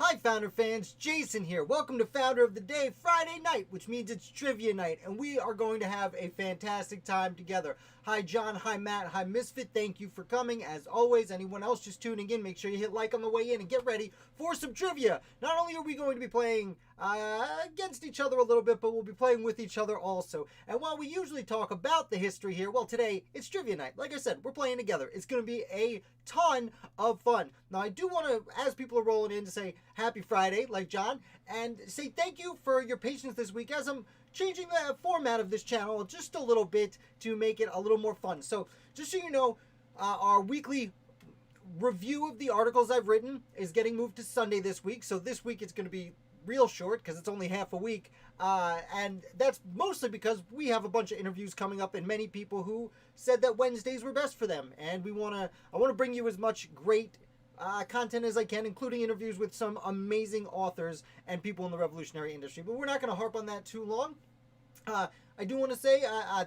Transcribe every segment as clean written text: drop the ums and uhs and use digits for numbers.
Hi Founder fans, Jason here. Welcome to Founder of the Day Friday night, which means it's trivia night, and we are going to have a fantastic time together. Hi John, hi Matt, hi Misfit, thank you for coming. As always, anyone else just tuning in, make sure you hit like on the way in and get ready for some trivia. Not only are we going to be playing against each other a little bit, but we'll be playing with each other also. And while we usually talk about the history here, well, today it's trivia night. Like I said, we're playing together. It's going to be a ton of fun. Now, I do want to, as people are rolling in, to say happy Friday, like John, and say thank you for your patience this week as I'm changing the format of this channel just a little bit to make it a little more fun. So, just so you know, our weekly review of the articles I've written is getting moved to Sunday this week. So this week it's going to be real short because it's only half a week, and that's mostly because we have a bunch of interviews coming up and many people who said that Wednesdays were best for them, and I want to bring you as much great content as I can, including interviews with some amazing authors and people in the revolutionary industry. But we're not going to harp on that too long. I do want to say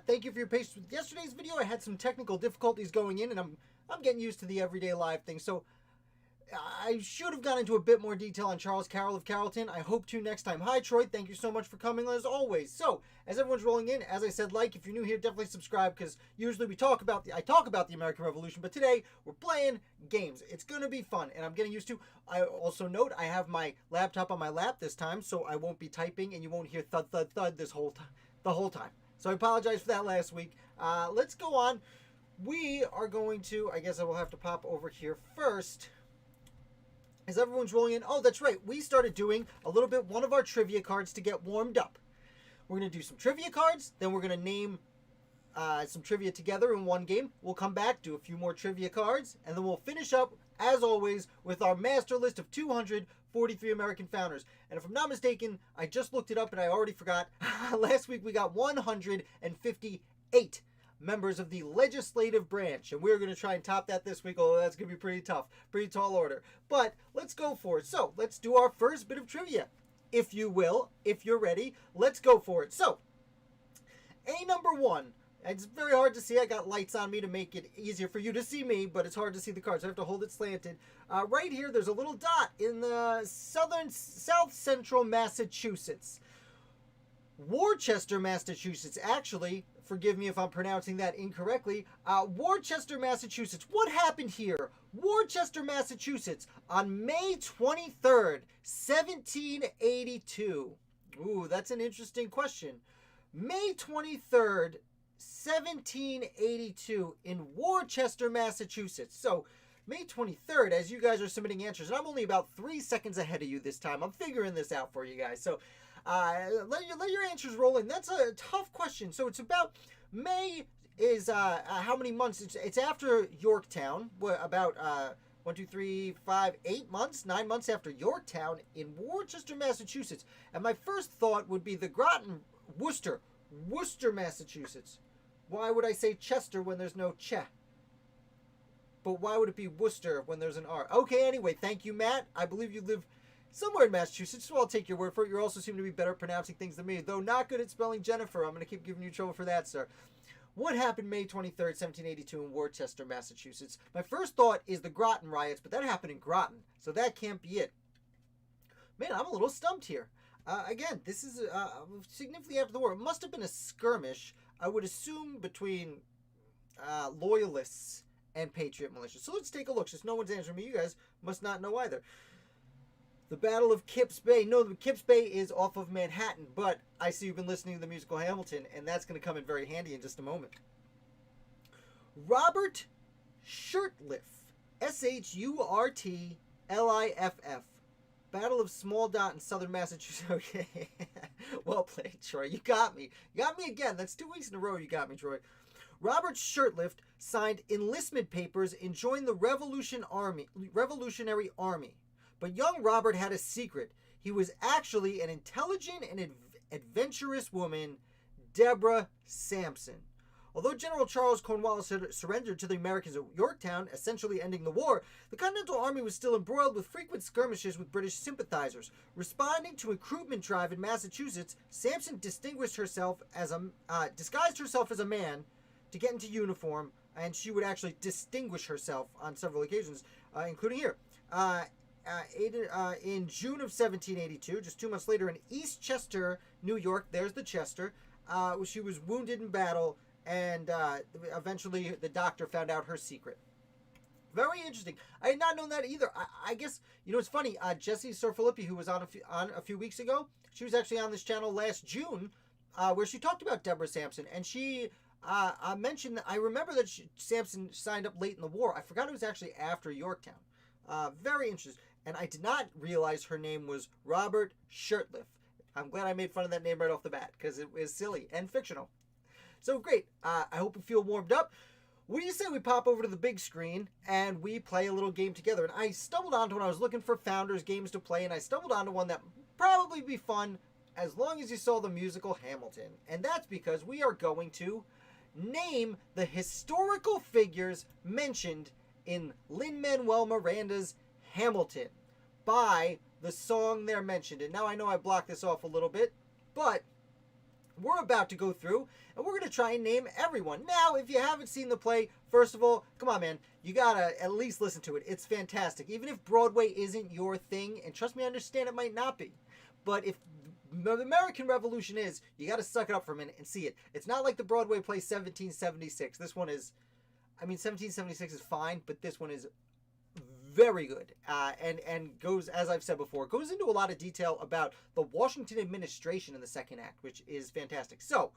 thank you for your patience with yesterday's video. I had some technical difficulties going in, and I'm getting used to the everyday live thing. So I should have gone into a bit more detail on Charles Carroll of Carrollton. I hope to next time. Hi, Troy. Thank you so much for coming, as always. So, as everyone's rolling in, as I said, if you're new here, definitely subscribe, because usually I talk about the American Revolution, but today we're playing games. It's going to be fun, and I'm getting used to. I also note I have my laptop on my lap this time, so I won't be typing, and you won't hear thud, thud, thud the whole time. So I apologize for that last week. Let's go on. We are going to, I guess I will have to pop over here first. As everyone's rolling in, oh, that's right. We started doing a little bit, one of our trivia cards to get warmed up. We're going to do some trivia cards, then we're going to name some trivia together in one game. We'll come back, do a few more trivia cards, and then we'll finish up, as always, with our master list of 243 American founders. And if I'm not mistaken, I just looked it up and I already forgot. Last week we got 158 members of the legislative branch, and we're going to try and top that this week, although that's going to be pretty tough, pretty tall order. But let's go for it. So let's do our first bit of trivia, if you will. If you're ready, let's go for it. So A number one, it's very hard to see. I got lights on me to make it easier for you to see me, but it's hard to see the cards. I have to hold it slanted. Right here, there's a little dot in the south central Massachusetts. Worcester, Massachusetts. Actually, forgive me if I'm pronouncing that incorrectly. Worcester, Massachusetts. What happened here? Worcester, Massachusetts, on May 23rd, 1782. Ooh, that's an interesting question. May 23rd, 1782 in Worcester, Massachusetts. So, May 23rd, as you guys are submitting answers, and I'm only about 3 seconds ahead of you this time. I'm figuring this out for you guys. So, let your answers roll in. That's a tough question. So it's about, May is how many months? It's after Yorktown. About 1, 2, 3, 5, 8 months, 9 months after Yorktown in Worcester, Massachusetts. And my first thought would be the Groton, Worcester, Massachusetts. Why would I say Chester when there's no Che? But why would it be Worcester when there's an R? Okay, anyway, thank you, Matt. I believe you live somewhere in Massachusetts, so I'll take your word for it. You also seem to be better at pronouncing things than me, though not good at spelling Jennifer. I'm going to keep giving you trouble for that, sir. What happened May 23rd, 1782 in Worcester, Massachusetts? My first thought is the Groton riots, but that happened in Groton, so that can't be it. Man, I'm a little stumped here. Again, this is significantly after the war. It must have been a skirmish, I would assume, between loyalists and patriot militia. So let's take a look. Since no one's answering me, you guys must not know either. The Battle of Kips Bay. No, Kips Bay is off of Manhattan, but I see you've been listening to the musical Hamilton, and that's going to come in very handy in just a moment. Robert Shurtliff. Shurtliff. Battle of Small Dot in southern Massachusetts. Okay. Well played, Troy. You got me. You got me again. That's 2 weeks in a row you got me, Troy. Robert Shurtliff signed enlistment papers and joined the Revolutionary Army. But young Robert had a secret. He was actually an intelligent and adventurous woman, Deborah Sampson. Although General Charles Cornwallis had surrendered to the Americans at Yorktown, essentially ending the war, the Continental Army was still embroiled with frequent skirmishes with British sympathizers. Responding to a recruitment drive in Massachusetts, Sampson disguised herself as a man to get into uniform, and she would actually distinguish herself on several occasions, including here. in June of 1782, just 2 months later in East Chester, New York. There's the Chester. She was wounded in battle, and eventually the doctor found out her secret. Very interesting. I had not known that either. I guess, it's funny. Jessie Sir Philippi, who was on a few weeks ago, she was actually on this channel last June, where she talked about Deborah Sampson, and she mentioned that I remember that Sampson signed up late in the war. I forgot it was actually after Yorktown. Very interesting. And I did not realize her name was Robert Shurtleff. I'm glad I made fun of that name right off the bat, because it is silly and fictional. So great. I hope you feel warmed up. What do you say we pop over to the big screen and we play a little game together? And I stumbled onto when I was looking for Founders games to play, and I stumbled onto one that probably be fun as long as you saw the musical Hamilton. And that's because we are going to name the historical figures mentioned in Lin-Manuel Miranda's Hamilton by the song they're mentioned in. Now, I know I blocked this off a little bit, but we're about to go through and we're going to try and name everyone. Now, if you haven't seen the play, first of all, come on, man, you got to at least listen to it. It's fantastic. Even if Broadway isn't your thing, and trust me, I understand it might not be, but if the American Revolution is, you got to suck it up for a minute and see it. It's not like the Broadway play 1776. This one is, 1776 is fine, but this one is very good, and goes, as I've said before, goes into a lot of detail about the Washington administration in the second act, which is fantastic. So,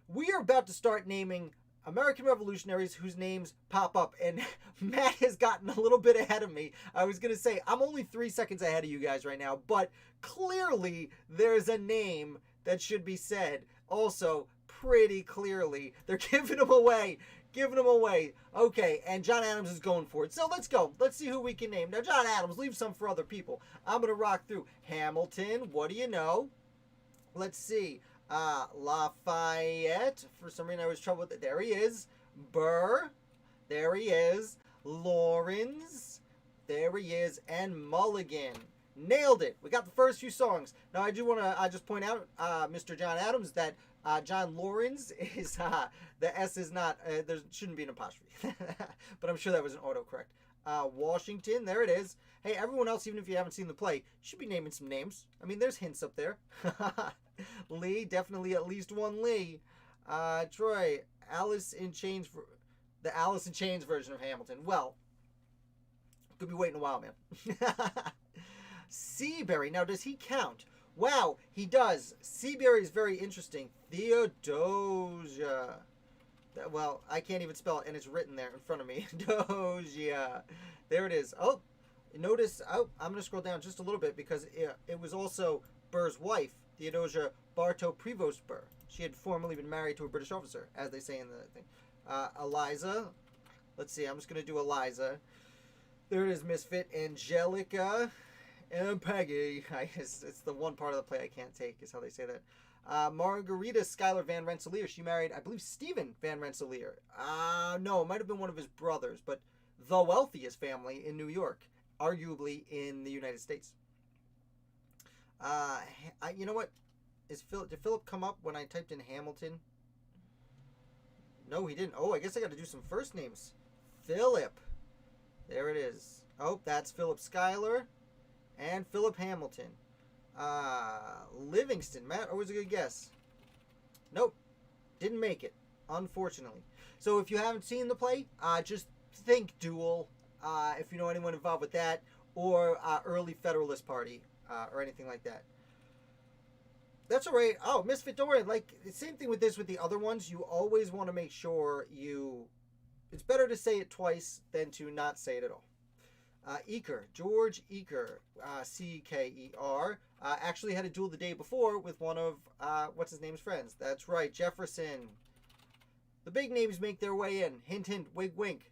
we are about to start naming American revolutionaries whose names pop up, and Matt has gotten a little bit ahead of me. I was going to say, I'm only 3 seconds ahead of you guys right now, but clearly there's a name that should be said. Also, pretty clearly, they're giving them away. Okay, and John Adams is going for it. So let's go. Let's see who we can name. Now, John Adams, leave some for other people. I'm going to rock through. Hamilton, what do you know? Let's see. Lafayette. For some reason, I was trouble with it. There he is. Burr. There he is. Laurens. There he is. And Mulligan. Nailed it. We got the first few songs. Now, I do want to just point out, Mr. John Adams, that John Laurens is, the S is not, there shouldn't be an apostrophe. But I'm sure that was an autocorrect. Washington, there it is. Hey, everyone else, even if you haven't seen the play, you should be naming some names. There's hints up there. Lee, definitely at least one Lee. Troy, Alice in Chains, the Alice in Chains version of Hamilton. Well, could be waiting a while, man. Seabury, now does he count? Wow, he does. Seabury is very interesting. Theodosia. Well, I can't even spell it, and it's written there in front of me. Dosia. There it is. Oh, notice, I'm going to scroll down just a little bit because it was also Burr's wife, Theodosia Bartow Prevost Burr. She had formerly been married to a British officer, as they say in the thing. Eliza. Let's see, I'm just going to do Eliza. There it is, Misfit. Angelica. And Peggy. It's the one part of the play I can't take, is how they say that. Margarita Schuyler Van Rensselaer. She married, I believe, Stephen Van Rensselaer. No, it might have been one of his brothers, but the wealthiest family in New York, arguably in the United States. You know what? Did Philip come up when I typed in Hamilton? No, he didn't. Oh, I guess I got to do some first names. Philip. There it is. Oh, that's Philip Schuyler. And Philip Hamilton. Livingston. Matt, always a good guess. Nope. Didn't make it, unfortunately. So if you haven't seen the play, just think Duel, if you know anyone involved with that, or early Federalist Party, or anything like that. That's all right. Oh, Misfit, don't worry. Like, the same thing with this with the other ones. You always want to make sure it's better to say it twice than to not say it at all. Eaker, George Eaker, C-K-E-R, actually had a duel the day before with one of, what's his name's friends. That's right, Jefferson. The big names make their way in. Hint, hint, wink, wink.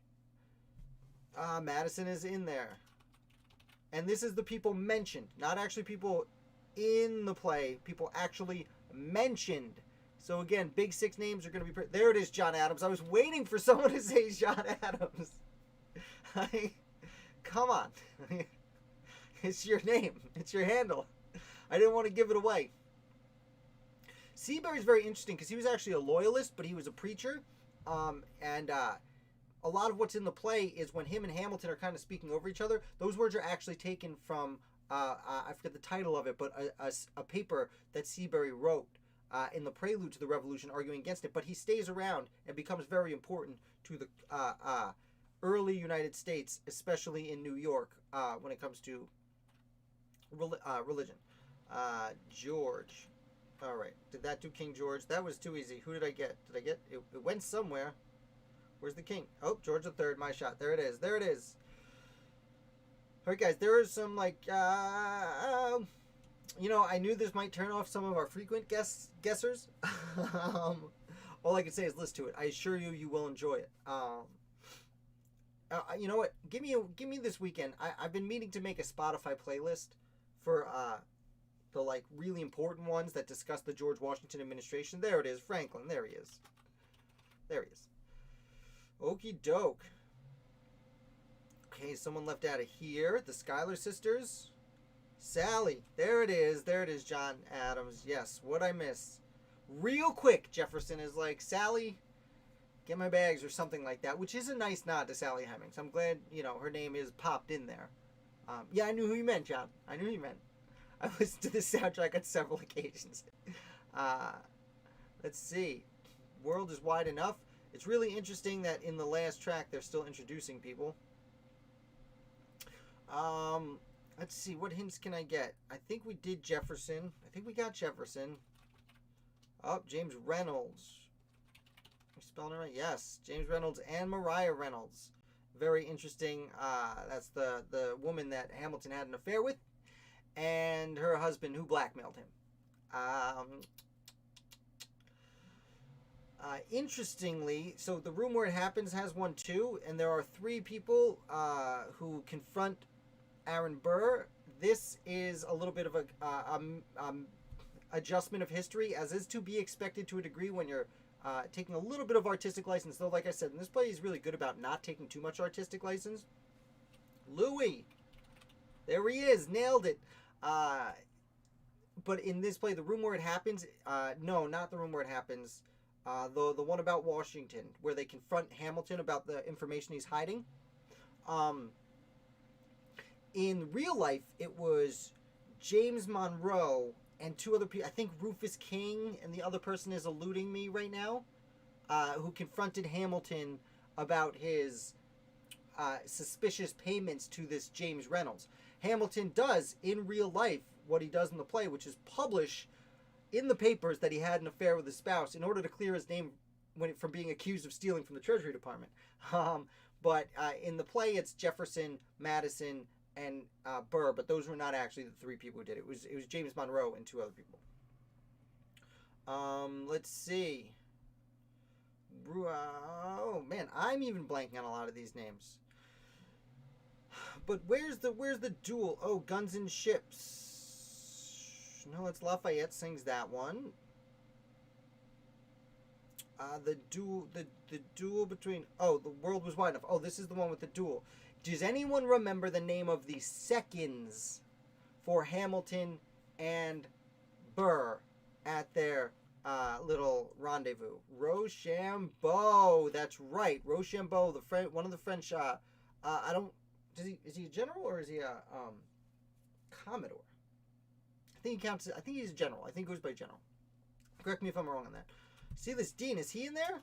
Madison is in there. And this is the people mentioned, not actually people in the play, people actually mentioned. So again, big six names are going to be... There it is, John Adams. I was waiting for someone to say John Adams. Come on. It's your name. It's your handle. I didn't want to give it away. Seabury's very interesting because he was actually a loyalist, but he was a preacher. And a lot of what's in the play is when him and Hamilton are kind of speaking over each other. Those words are actually taken from I forget the title of it, but a paper that Seabury wrote in the prelude to the Revolution, arguing against it. But he stays around and becomes very important to the early United States, especially in New York, when it comes to religion. George. All right. Did that do King George? That was too easy. Who did I get? Did I get it? It went somewhere. Where's the king? Oh, George III. My shot. There it is. There it is. All right, guys. There is some like, you know, I knew this might turn off some of our frequent guessers. All I can say is listen to it. I assure you, you will enjoy it. You know what? Give me this weekend. I've been meaning to make a Spotify playlist for the like really important ones that discuss the George Washington administration. There it is, Franklin. There he is. There he is. Okie doke. Okay, someone left out of here. The Schuyler sisters. Sally. There it is. There it is, John Adams. Yes, what'd I miss? Real quick, Jefferson is like, Sally, get my bags or something like that, which is a nice nod to Sally Hemings. I'm glad, you know, her name is popped in there. Yeah, I knew who you meant, John. I knew who you meant. I listened to this soundtrack on several occasions. Let's see. World is wide enough. It's really interesting that in the last track they're still introducing people. Let's see. What hints can I get? I think we did Jefferson. I think we got Jefferson. Oh, James Reynolds. Am I spelling it right? Yes. James Reynolds and Maria Reynolds. Very interesting. That's the woman that Hamilton had an affair with. And her husband who blackmailed him. Interestingly, so the room where it happens has one too, and there are three people who confront Aaron Burr. This is a little bit of a adjustment of history, as is to be expected to a degree when you're taking a little bit of artistic license. Though, like I said, and this play is really good about not taking too much artistic license. Louis, there he is, nailed it. But in this play, the room where it happens, no, not the room where it happens. The one about Washington, where they confront Hamilton about the information he's hiding. In real life, it was James Monroe and two other people. I think Rufus King and the other person is eluding me right now, who confronted Hamilton about his suspicious payments to this James Reynolds. Hamilton does, in real life, what he does in the play, which is publish in the papers that he had an affair with his spouse in order to clear his name from being accused of stealing from the Treasury Department. But in the play, it's Jefferson, Madison, and Burr, but those were not actually the three people who did it. It was James Monroe and two other people. Let's see. Oh man, I'm even blanking on a lot of these names. But where's the duel? Oh, Guns and Ships. No, it's Lafayette sings that one. The duel between... Oh, the world was wide enough. Oh, this is the one with the duel. Does anyone remember the name of the seconds for Hamilton and Burr at their little rendezvous? Rochambeau. That's right, Rochambeau, one of the French. I don't. Is he a general or is he a commodore? I think he counts. I think he's a general. I think he goes by general. Correct me if I'm wrong on that. Silas Dean, is he in there?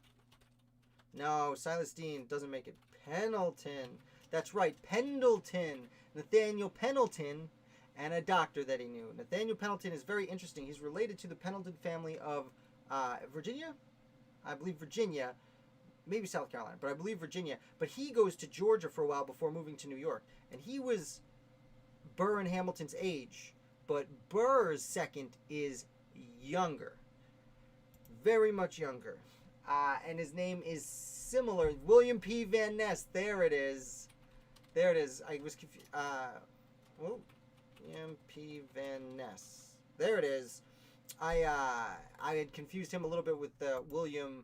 No, Silas Dean doesn't make it. Pendleton. That's right, Pendleton. Nathaniel Pendleton, and a doctor that he knew. Nathaniel Pendleton is very interesting. He's related to the Pendleton family of Virginia? I believe Virginia. Maybe South Carolina, but I believe Virginia. But he goes to Georgia for a while before moving to New York. And he was Burr and Hamilton's age. But Burr's second is younger. Very much younger. And his name is similar. William P. Van Ness. There it is. There it is. I was confused. William P. Van Ness. There it is. I had confused him a little bit with William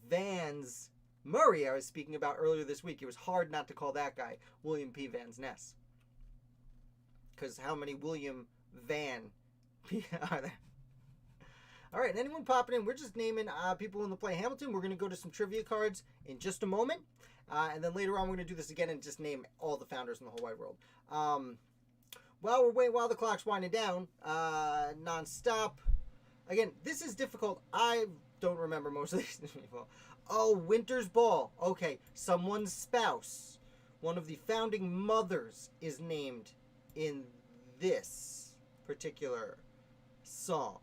Vans Murray I was speaking about earlier this week. It was hard not to call that guy William P. Van Ness. Because how many William Van are there? All right, anyone popping in? We're just naming people in the play Hamilton. We're going to go to some trivia cards in just a moment. And then later on, we're going to do this again and just name all the founders in the whole wide world. While the clock's winding down, nonstop. Again, this is difficult. I don't remember most of these people. Oh, Winter's Ball. Okay, someone's spouse. One of the founding mothers is named in this particular song.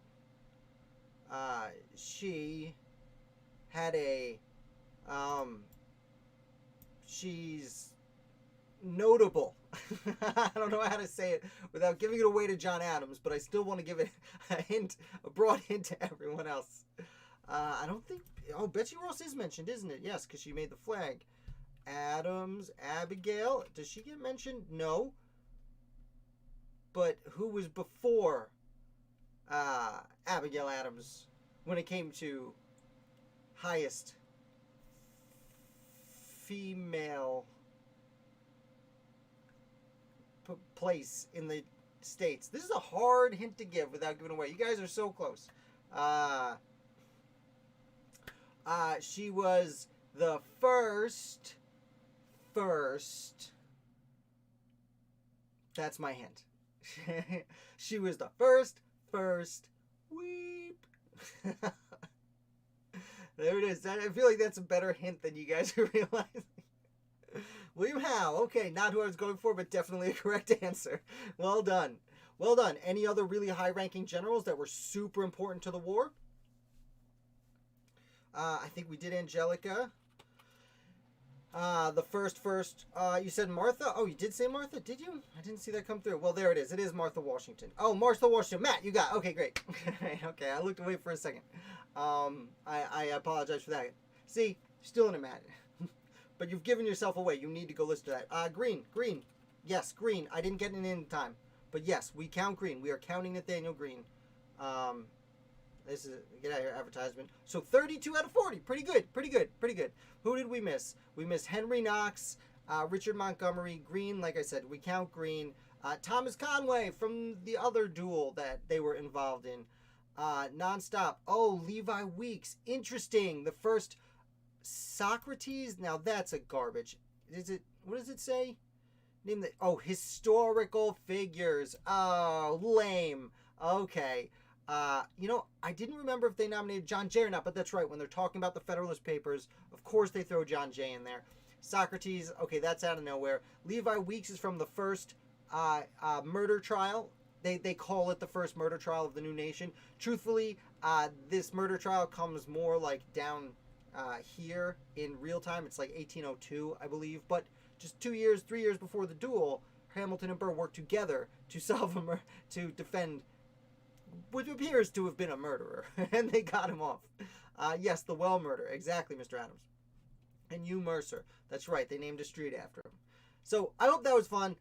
She had a, she's notable. I don't know how to say it without giving it away to John Adams, but I still want to give it a broad hint to everyone else. I don't think, Betsy Ross is mentioned, isn't it? Yes, because she made the flag. Adams, Abigail, does she get mentioned? No. But who was before Abigail Adams when it came to highest female place in the States? This is a hard hint to give without giving away. You guys are so close. She was the first. That's my hint. She was the first weep. There it is. I feel like that's a better hint than you guys are realizing. William Howe. Okay, not who I was going for, but definitely a correct answer. Well done. Well done. Any other really high-ranking generals that were super important to the war? I think we did Angelica. The first, you said Martha? Oh, you did say Martha? Did you? I didn't see that come through. Well, there it is. It is Martha Washington. Oh, Martha Washington. Matt, you got it. Okay, great. Okay, I looked away for a second. I apologize for that. See, still in a Matt. But you've given yourself away. You need to go listen to that. Green. Yes, Green. I didn't get it in time. But yes, we count Green. We are counting Nathaniel Green. This is, get out of here, advertisement. So 32 out of 40. Pretty good. Who did we miss? We missed Henry Knox, Richard Montgomery, Green. Like I said, we count Green. Thomas Conway from the other duel that they were involved in. Nonstop. Oh, Levi Weeks. Interesting. The first Socrates. Now that's a garbage. What does it say? Name the, historical figures. Oh, lame. Okay. I didn't remember if they nominated John Jay or not, but that's right. When they're talking about the Federalist Papers, of course they throw John Jay in there. Socrates, okay, that's out of nowhere. Levi Weeks is from the first murder trial. They call it the first murder trial of the new nation. Truthfully, this murder trial comes more like down here in real time. It's like 1802, I believe. But just 3 years before the duel, Hamilton and Burr worked together to solve to defend what appears to have been a murderer, and they got him off. Yes, the Well murder. Exactly, Mr. Adams. And Hugh Mercer. That's right, they named a street after him. So, I hope that was fun.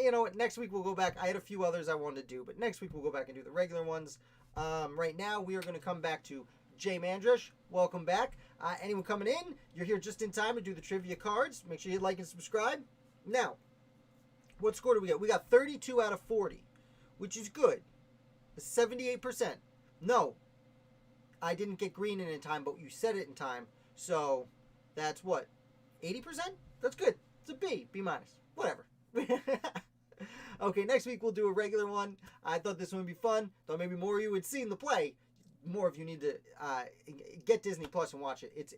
You know what, next week we'll go back. I had a few others I wanted to do, but next week we'll go back and do the regular ones. Right now, we are going to come back to Jay Mandrish. Welcome back. Anyone coming in, you're here just in time to do the trivia cards. Make sure you like and subscribe. Now, what score do we get? We got 32 out of 40, which is good. 78%. No, I didn't get Green in time, but you said it in time. So that's what? 80%? That's good. It's a B minus. Whatever. Okay, next week we'll do a regular one. I thought this one would be fun. Thought maybe more of you had seen the play. More of you need to get Disney Plus and watch it. It's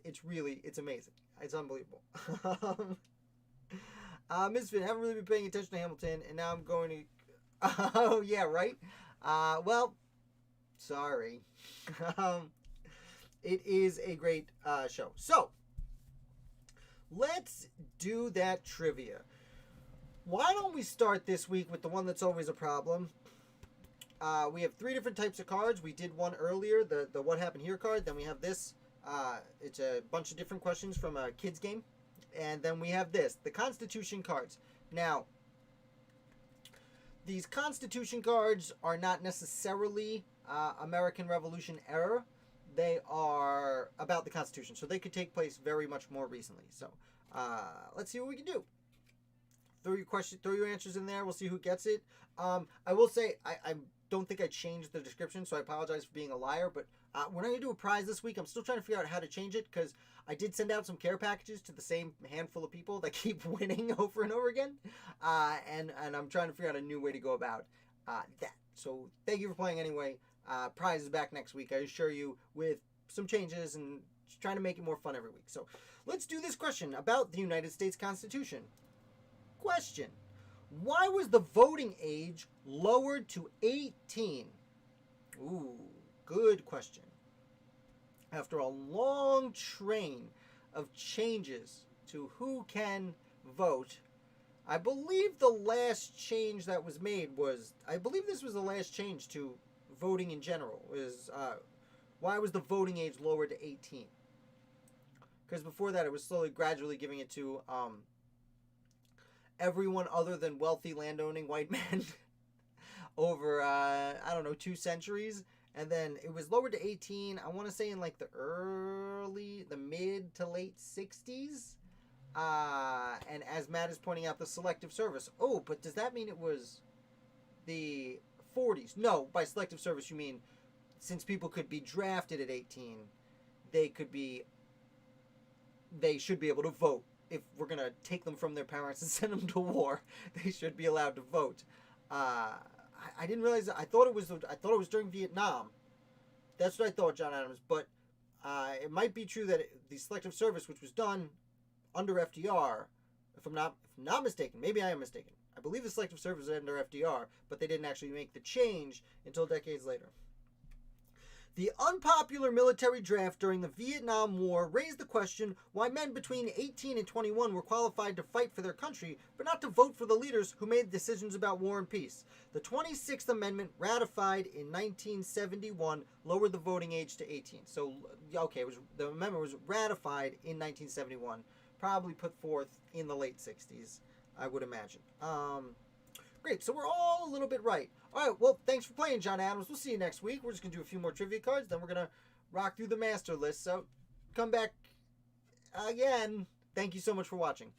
amazing. It's unbelievable. Misfit, haven't really been paying attention to Hamilton, and now I'm going to... Oh, yeah, right? Well, sorry. It is a great show. So, let's do that trivia. Why don't we start this week with the one that's always a problem? We have 3 different types of cards. We did one earlier, the What Happened Here card. Then we have this. It's a bunch of different questions from a kid's game. And then we have this, the Constitution cards. Now, these Constitution cards are not necessarily American Revolution era. They are about the Constitution, so they could take place very much more recently. So let's see what we can do. Throw your answers in there. We'll see who gets it. I will say don't think I changed the description, so I apologize for being a liar. But we're not going to do a prize this week. I'm still trying to figure out how to change it because I did send out some care packages to the same handful of people that keep winning over and over again. And I'm trying to figure out a new way to go about that. So thank you for playing anyway. Prize is back next week, I assure you, with some changes and trying to make it more fun every week. So let's do this question about the United States Constitution. Question: why was the voting age lowered to 18? Ooh, good question. After a long train of changes to who can vote, I believe the last change that was made was, I believe this was the last change to voting in general, is why was the voting age lowered to 18? Because before that, it was slowly, gradually giving it to everyone other than wealthy landowning white men over, 2 centuries. And then it was lowered to 18, I want to say in like the mid to late 60s. And as Matt is pointing out, the selective service. Oh, but does that mean it was the 40s? No, by selective service you mean since people could be drafted at 18, they should be able to vote. If we're going to take them from their parents and send them to war, they should be allowed to vote. I didn't realize that. I thought it was during Vietnam. That's what I thought, John Adams. But it might be true that the selective service, which was done under FDR, if I'm not mistaken, maybe I am mistaken. I believe the selective service was under FDR, but they didn't actually make the change until decades later. The unpopular military draft during the Vietnam War raised the question why men between 18 and 21 were qualified to fight for their country, but not to vote for the leaders who made decisions about war and peace. The 26th Amendment, ratified in 1971, lowered the voting age to 18. So, okay, the amendment was ratified in 1971, probably put forth in the late 60s, I would imagine. Great, so we're all a little bit right. All right, well, thanks for playing, John Adams. We'll see you next week. We're just going to do a few more trivia cards, then we're going to rock through the master list. So come back again. Thank you so much for watching.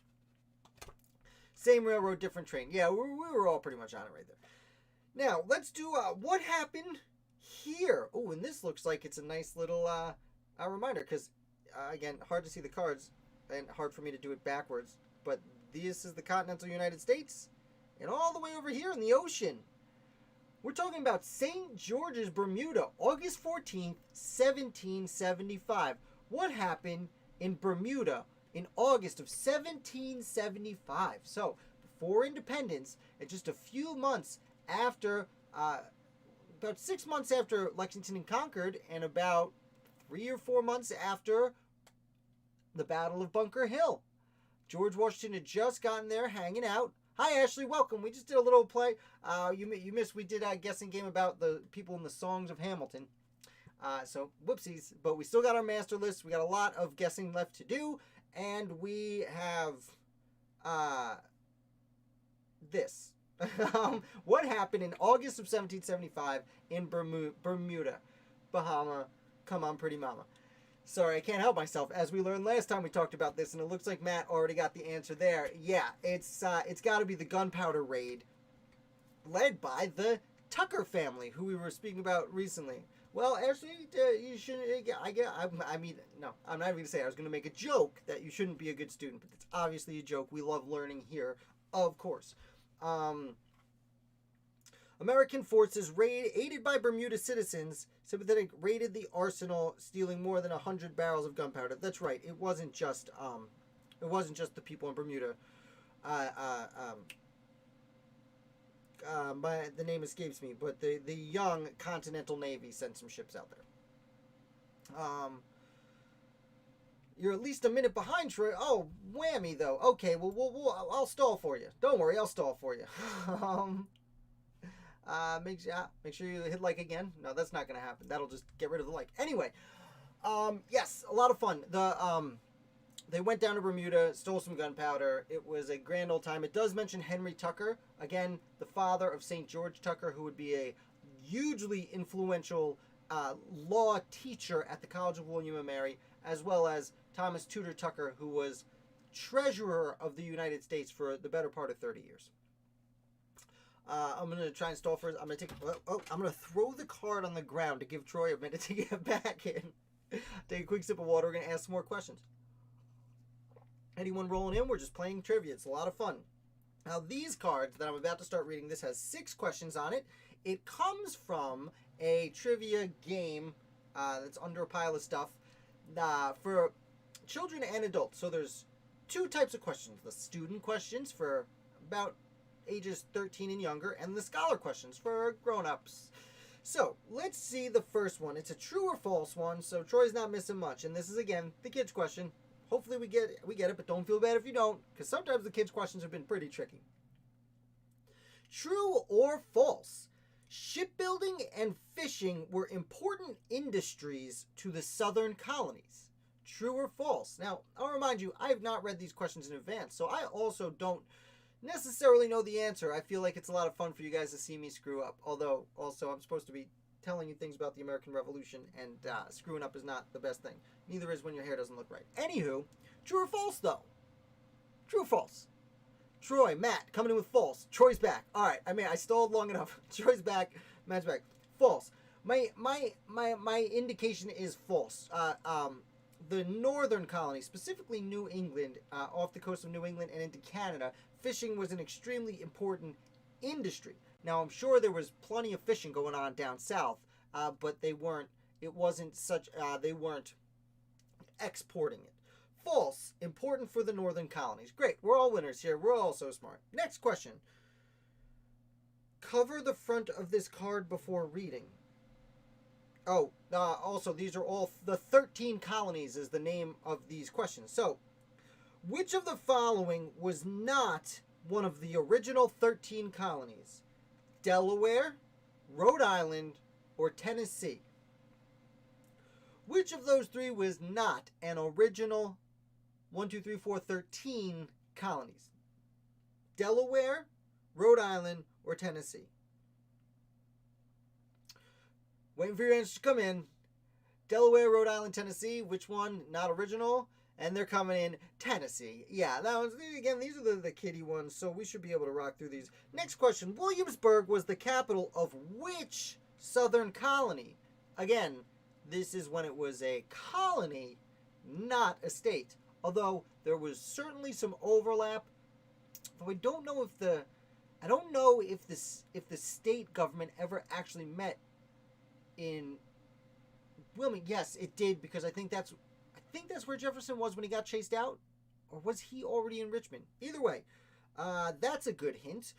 Same railroad, different train. Yeah, we were all pretty much on it right there. Now, let's do what happened here. Oh, and this looks like it's a nice little reminder because, again, hard to see the cards and hard for me to do it backwards. But this is the continental United States. And all the way over here in the ocean, we're talking about St. George's, Bermuda, August 14th, 1775. What happened in Bermuda in August of 1775? So, before independence, and just a few months after, about 6 months after Lexington and Concord, and about 3 or 4 months after the Battle of Bunker Hill. George Washington had just gotten there, hanging out. Hi, Ashley. Welcome. We just did a little play. You missed. We did a guessing game about the people in the songs of Hamilton. So, whoopsies. But we still got our master list. We got a lot of guessing left to do. And we have this. What happened in August of 1775 in Bermuda? Bahama. Come on, pretty mama. Sorry, I can't help myself. As we learned last time we talked about this, and it looks like Matt already got the answer there. Yeah, it's got to be the Gunpowder Raid, led by the Tucker family, who we were speaking about recently. Well, actually, you shouldn't. I mean, no, I'm not even gonna say it. I was gonna make a joke that you shouldn't be a good student, but it's obviously a joke. We love learning here, of course. American forces aided by Bermuda citizens sympathetic raided the arsenal, stealing more than 100 barrels of gunpowder. That's right. It wasn't just the people in Bermuda. The name escapes me, but the young Continental Navy sent some ships out there. You're at least a minute behind, Troy. Oh, whammy though. Okay, well, I'll stall for you. Don't worry, I'll stall for you. Make sure you hit like again. No, that's not gonna happen. That'll just get rid of the like. Anyway, yes, a lot of fun. They went down to Bermuda, stole some gunpowder. It was a grand old time. It does mention Henry Tucker, again, the father of St. George Tucker, who would be a hugely influential law teacher at the College of William and Mary, as well as Thomas Tudor Tucker, who was treasurer of the United States for the better part of 30 years. I'm gonna try and stall first. I'm gonna take. I'm gonna throw the card on the ground to give Troy a minute to get back in. Take a quick sip of water. We're gonna ask some more questions. Anyone rolling in? We're just playing trivia. It's a lot of fun. Now these cards that I'm about to start reading, this has 6 questions on it. It comes from a trivia game that's under a pile of stuff for children and adults. So there's 2 types of questions: the student questions for about ages 13 and younger, and the scholar questions for grown-ups. So let's see the first one. It's a true or false one, so Troy's not missing much. And this is, again, the kids question. Hopefully we get it, but don't feel bad if you don't, because sometimes the kids' questions have been pretty tricky. True or false? Shipbuilding and fishing were important industries to the southern colonies. True or false? Now, I'll remind you, I have not read these questions in advance, so I also don't necessarily know the answer. I feel like it's a lot of fun for you guys to see me screw up, although also I'm supposed to be telling you things about the American Revolution, and screwing up is not the best thing. Neither is when your hair doesn't look right. Anywho, true or false, though? True or false? Troy, Matt, coming in with false. Troy's back. All right, I stalled long enough. Troy's back. Matt's back. False. My indication is false. The northern colonies, specifically New England, off the coast of New England and into Canada, fishing was an extremely important industry. Now, I'm sure there was plenty of fishing going on down south, but they weren't exporting it. False, important for the northern colonies. Great, we're all winners here. We're all so smart. Next question. Cover the front of this card before reading. Oh, also, these are all the 13 colonies is the name of these questions. So, which of the following was not one of the original 13 colonies? Delaware, Rhode Island, or Tennessee? Which of those 3 was not an original 13 colonies? Delaware, Rhode Island, or Tennessee? Waiting for your answers to come in. Delaware, Rhode Island, Tennessee. Which one? Not original. And they're coming in Tennessee. Yeah, that was, again, these are the kiddie ones, so we should be able to rock through these. Next question. Williamsburg was the capital of which southern colony? Again, this is when it was a colony, not a state. Although there was certainly some overlap. But I don't know if the state government ever actually met in Wilmington. Yes, it did, because I think that's where Jefferson was when he got chased out. Or was he already in Richmond? Either way, that's a good hint.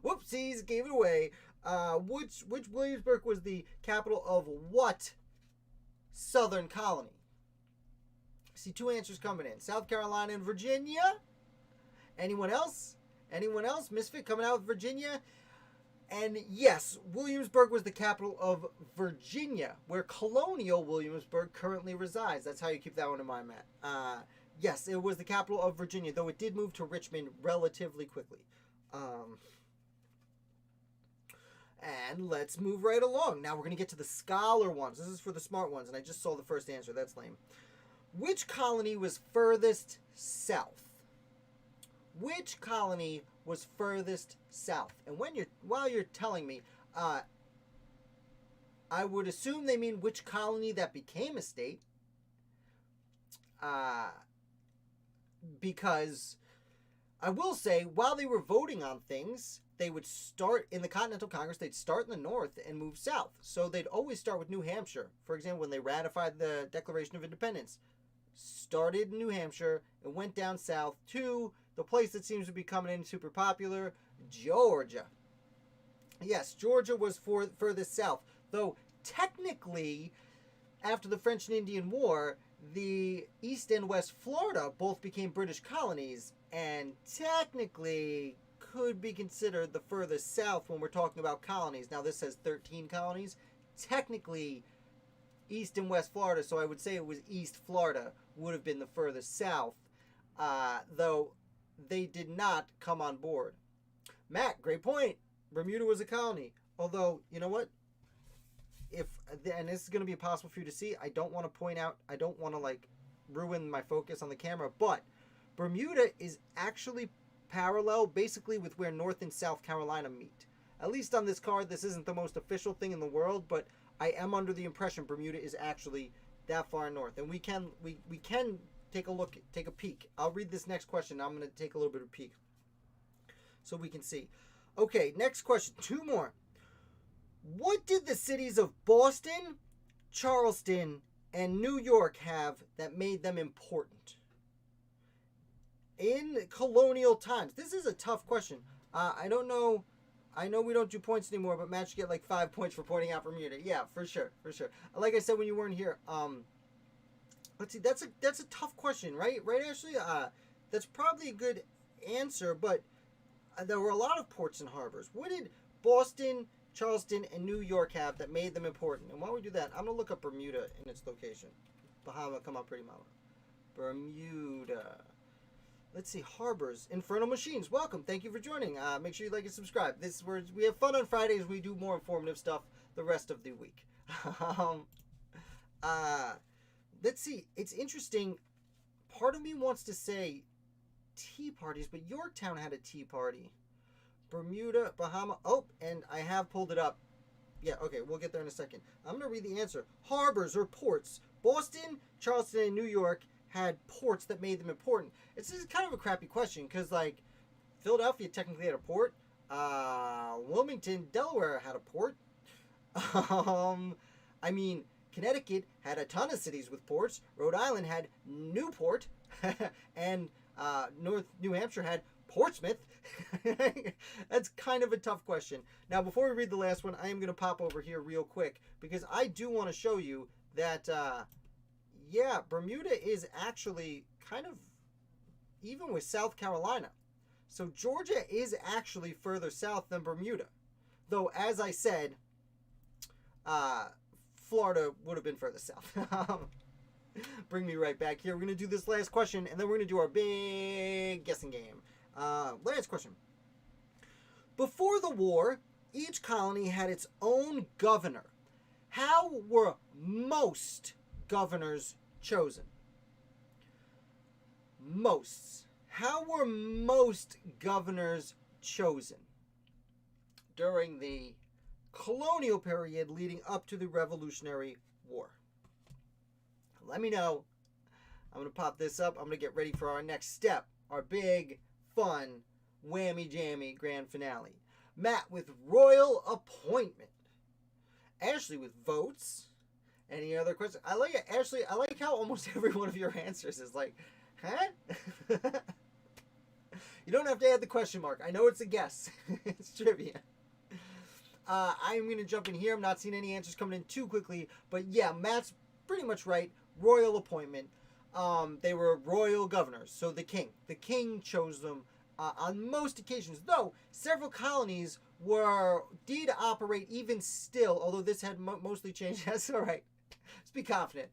Whoopsies, gave it away. Which Williamsburg was the capital of what southern colony? I see 2 answers coming in. South Carolina and Virginia. Anyone else? Misfit coming out with Virginia. And yes, Williamsburg was the capital of Virginia, where Colonial Williamsburg currently resides. That's how you keep that one in mind, Matt. Yes, it was the capital of Virginia, though it did move to Richmond relatively quickly. And let's move right along. Now we're going to get to the scholar ones. This is for the smart ones, and I just saw the first answer. That's lame. Which colony was furthest south? Which colony was furthest south? And while you're telling me, I would assume they mean which colony that became a state. Because I will say, while they were voting on things, they would start in the Continental Congress, they'd start in the north and move south. So they'd always start with New Hampshire. For example, when they ratified the Declaration of Independence, started in New Hampshire and went down south to the place that seems to be coming in super popular, Georgia. Yes, Georgia was further south. Though technically, after the French and Indian War, the East and West Florida both became British colonies, and technically could be considered the furthest south when we're talking about colonies. Now this says 13 colonies. Technically, East and West Florida, so I would say it was East Florida, would have been the furthest south, though they did not come on board. Matt, great point. Bermuda was a colony. Although, you know what? And this is going to be impossible for you to see. I don't want to point out, I don't want to ruin my focus on the camera, but Bermuda is actually parallel basically with where North and South Carolina meet. At least on this card, this isn't the most official thing in the world, but I am under the impression Bermuda is actually that far north. And we can take a peek. I'll read this next question. I'm going to take a little bit of a peek so we can see. Okay, next question. Two more. What did the cities of Boston, Charleston, and New York have that made them important in colonial times? This is a tough question. I don't know. I know we don't do points anymore, but Matt should get like 5 points for pointing out Bermuda. Yeah, for sure. Like I said when you weren't here, let's see. That's a tough question, right? Right, Ashley. That's probably a good answer, but there were a lot of ports and harbors. What did Boston, Charleston, and New York have that made them important? And while we do that, I'm gonna look up Bermuda in its location. Bahama, come on, pretty mama. Bermuda. Let's see, harbors. Infernal Machines, welcome. Thank you for joining. Make sure you like and subscribe. We have fun on Fridays. We do more informative stuff the rest of the week. Let's see. It's interesting. Part of me wants to say tea parties, but Yorktown had a tea party. Bermuda, Bahama. Oh, and I have pulled it up. Yeah, okay, we'll get there in a second. I'm going to read the answer. Harbors or ports. Boston, Charleston, and New York had ports that made them important. It's just kind of a crappy question because, like, Philadelphia technically had a port. Wilmington, Delaware had a port. I mean, Connecticut had a ton of cities with ports. Rhode Island had Newport. And North New Hampshire had Portsmouth. That's kind of a tough question. Now, before we read the last one, I am going to pop over here real quick because I do want to show you that, yeah, Bermuda is actually kind of even with South Carolina. So Georgia is actually further south than Bermuda. Though, as I said, Florida would have been further south. Bring me right back here. We're going to do this last question, and then we're going to do our big guessing game. Last question. Before the war, each colony had its own governor. How were most governors chosen? How were most governors chosen during the colonial period leading up to the Revolutionary War? Let me know. I'm going to pop this up. I'm going to get ready for our next step, our big, fun, whammy-jammy grand finale. Matt with royal appointment. Ashley with votes. Any other questions? I like it, Ashley. I like how almost every one of your answers is like, huh? You don't have to add the question mark. I know it's a guess. It's trivia. I'm going to jump in here. I'm not seeing any answers coming in too quickly. But yeah, Matt's pretty much right. Royal appointment. They were royal governors. So the king chose them on most occasions. Though several colonies did operate even still. Although this had mostly changed. That's all right. Just be confident.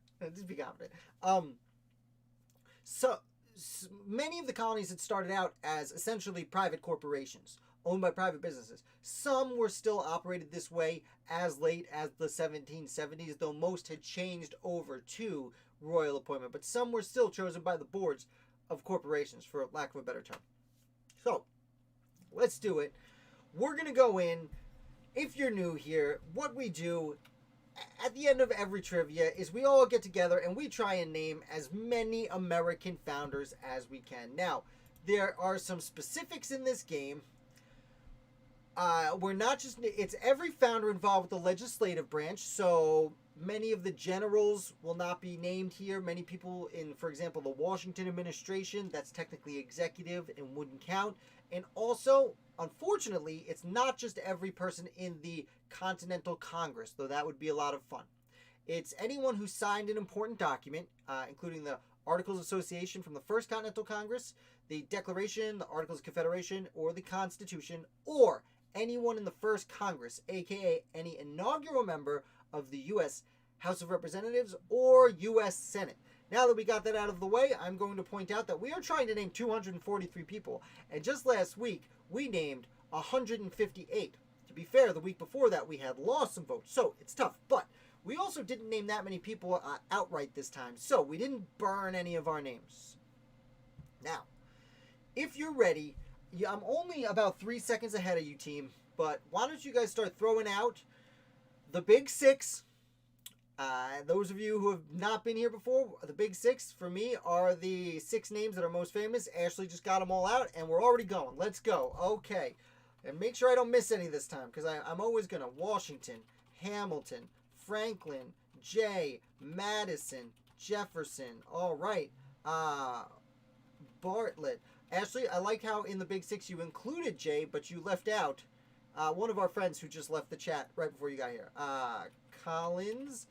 So many of the colonies had started out as essentially private corporations owned by private businesses. Some were still operated this way as late as the 1770s, though most had changed over to royal appointment. But some were still chosen by the boards of corporations, for lack of a better term. So, let's do it. We're going to go in. If you're new here, what we do at the end of every trivia is we all get together and we try and name as many American founders as we can. Now, there are some specifics in this game. We're not just, it's every founder involved with the legislative branch, so many of the generals will not be named here. Many people in, for example, the Washington administration, that's technically executive and wouldn't count. And also, unfortunately, it's not just every person in the Continental Congress, though that would be a lot of fun. It's anyone who signed an important document, including the Articles of Association from the First Continental Congress, the Declaration, the Articles of Confederation, or the Constitution, or anyone in the First Congress, aka any inaugural member of the U.S. House of Representatives or U.S. Senate. Now that we got that out of the way, I'm going to point out that we are trying to name 243 people, and just last week, we named 158. To be fair, the week before that, we had lost some votes, so it's tough, but we also didn't name that many people outright this time, so we didn't burn any of our names. Now, if you're ready, Yeah, I'm only about 3 seconds ahead of you, team. But why don't you guys start throwing out the big six? Those of you who have not been here before, the big six for me are the 6 names that are most famous. Ashley just got them all out, and we're already going. Let's go. Okay. And make sure I don't miss any this time, because I'm always going to Washington, Hamilton, Franklin, Jay, Madison, Jefferson. All right. Bartlett. Ashley, I like how in the big six you included Jay, but you left out one of our friends who just left the chat right before you got here. Collins,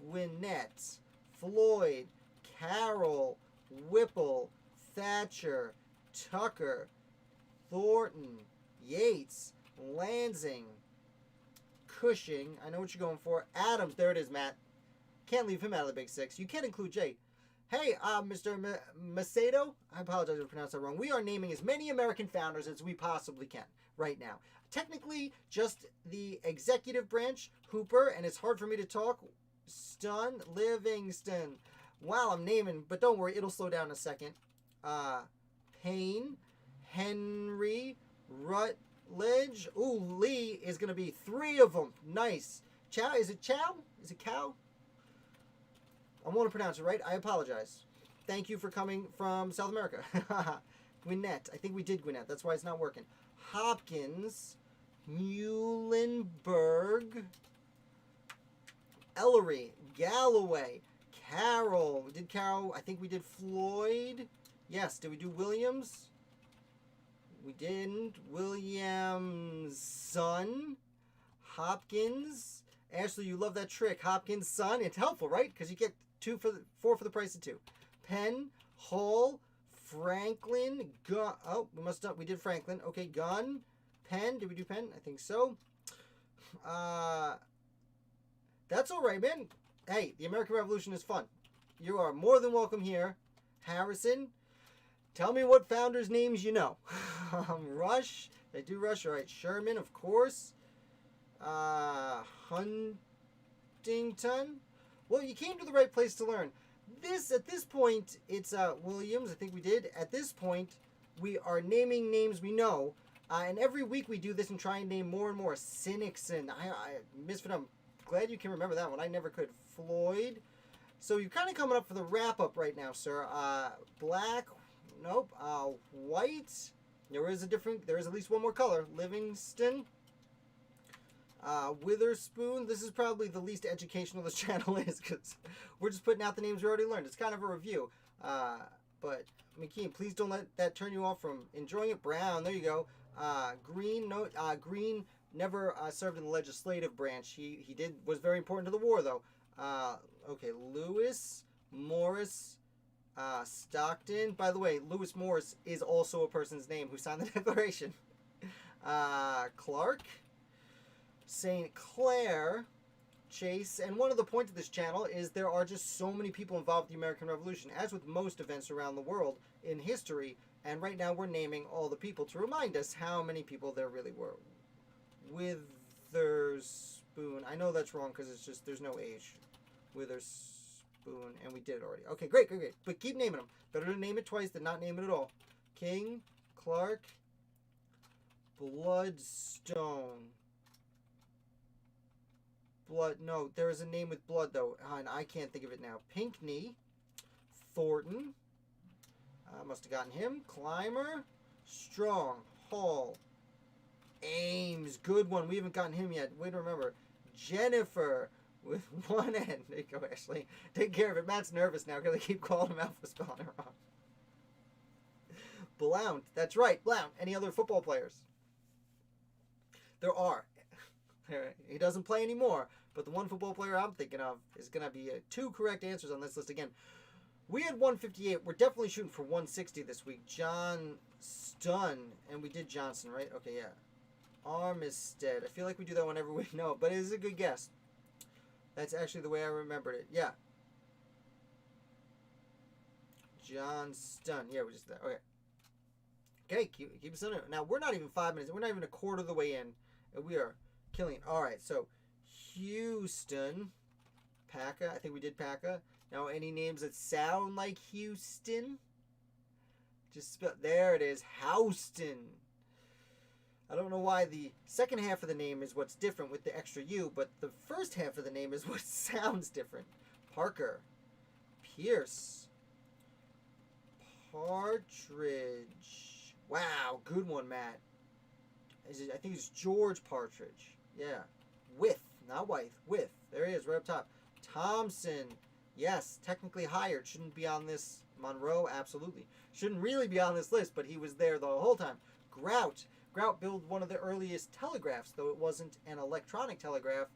Gwinnett, Floyd, Carroll, Whipple, Thatcher, Tucker, Thornton, Yates, Lansing, Cushing. I know what you're going for. Adams. There it is, Matt. Can't leave him out of the big six. You can't include Jay. Hey, Mr. Macedo, I apologize if I pronounced that wrong. We are naming as many American founders as we possibly can right now. Technically, just the executive branch, Hooper, and it's hard for me to talk, Livingston. Wow, I'm naming, but don't worry, it'll slow down in a second. Payne, Henry, Rutledge. Ooh, Lee is going to be 3 of them. Nice. Chow, is it Chow? Is it Cow? I want to pronounce it right. I apologize. Thank you for coming from South America. Gwinnett. I think we did Gwinnett. That's why it's not working. Hopkins. Muhlenberg. Ellery. Galloway. Carroll. We did Carroll. I think we did Floyd. Yes. Did we do Williams? We didn't. Williamson. Hopkins. Ashley, you love that trick. Hopkins' son. It's helpful, right? Because you get 4 for the price of 2. Penn, Hall, Franklin, Gun. Oh, we did Franklin. Okay, Gun, Penn. Did we do Penn? I think so. That's all right, man. Hey, the American Revolution is fun. You are more than welcome here. Harrison, tell me what founders' names you know. Rush. They do Rush. All right. Sherman, of course. Huntington. Well, you came to the right place to learn. At this point, it's Williams. I think we did. At this point, we are naming names we know. And every week we do this and try and name more and more. Sinnixon. Misfit, I'm glad you can remember that one. I never could. Floyd. So you're kind of coming up for the wrap-up right now, sir. Black. Nope. White. There is at least one more color. Livingston. Witherspoon. This is probably the least educational this channel is because we're just putting out the names we already learned. It's kind of a review. But McKean, please don't let that turn you off from enjoying it. Brown. There you go. Green. No. Green never served in the legislative branch. He was very important to the war though. Okay. Lewis. Morris. Stockton. By the way, Lewis Morris is also a person's name who signed the Declaration. Clark. St. Clair, Chase, and one of the points of this channel is there are just so many people involved with the American Revolution, as with most events around the world in history, and right now we're naming all the people to remind us how many people there really were. Witherspoon, I know that's wrong because it's just, there's no H. Witherspoon, and we did it already. Okay, great, but keep naming them. Better to name it twice than not name it at all. King, Clark, Bloodstone. Blood. No, there is a name with blood though, and I can't think of it now. Pinckney, Thornton. Must have gotten him. Clymer, Strong, Hall, Ames. Good one. We haven't gotten him yet. Way to remember. Jennifer with one N. There you go, Ashley. Take care of it. Matt's nervous now because I keep calling him out for spelling it wrong. Blount. That's right, Blount. Any other football players? There are. He doesn't play anymore, but the one football player I'm thinking of is going to be 2 correct answers on this list again. We had 158. We're definitely shooting for 160 this week. John Stun, and we did Johnson, right? Okay, yeah. Armistead. I feel like we do that whenever we know, but it is a good guess. That's actually the way I remembered it. Yeah. John Stun. Yeah, we just did that. Okay. Okay, keep us in it. Now, we're not even 5 minutes. We're not even a quarter of the way in, and we are killing it. All right, so Houston, Paca. I think we did Paca. Now, any names that sound like Houston? Just spell. There it is. Houston. I don't know why the second half of the name is what's different with the extra U, but the first half of the name is what sounds different. Parker. Pierce. Partridge. Wow, good one, Matt. I think it's George Partridge. Yeah. With, not Wythe. With. There he is, right up top. Thompson. Yes, technically hired. Shouldn't be on this. Monroe, absolutely. Shouldn't really be on this list, but he was there the whole time. Grout. Grout built one of the earliest telegraphs, though it wasn't an electronic telegraph.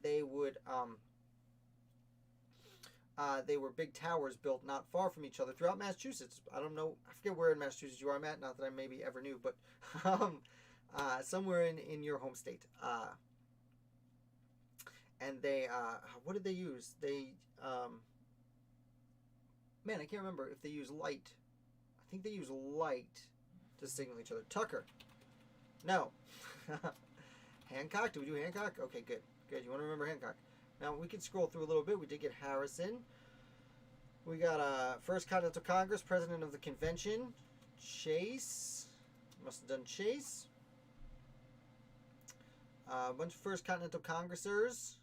They were big towers built not far from each other throughout Massachusetts. I don't know. I forget where in Massachusetts you are, Matt. Not that I maybe ever knew, but somewhere in your home state. And they, what did they use? Man, I can't remember if they use light. I think they use light to signal each other. Tucker. No. Hancock. Do we do Hancock? Okay, good. Good. You want to remember Hancock. Now, we can scroll through a little bit. We did get Harrison. We got First Continental Congress, President of the Convention. Chase. Must have done Chase. A bunch of First Continental Congressers.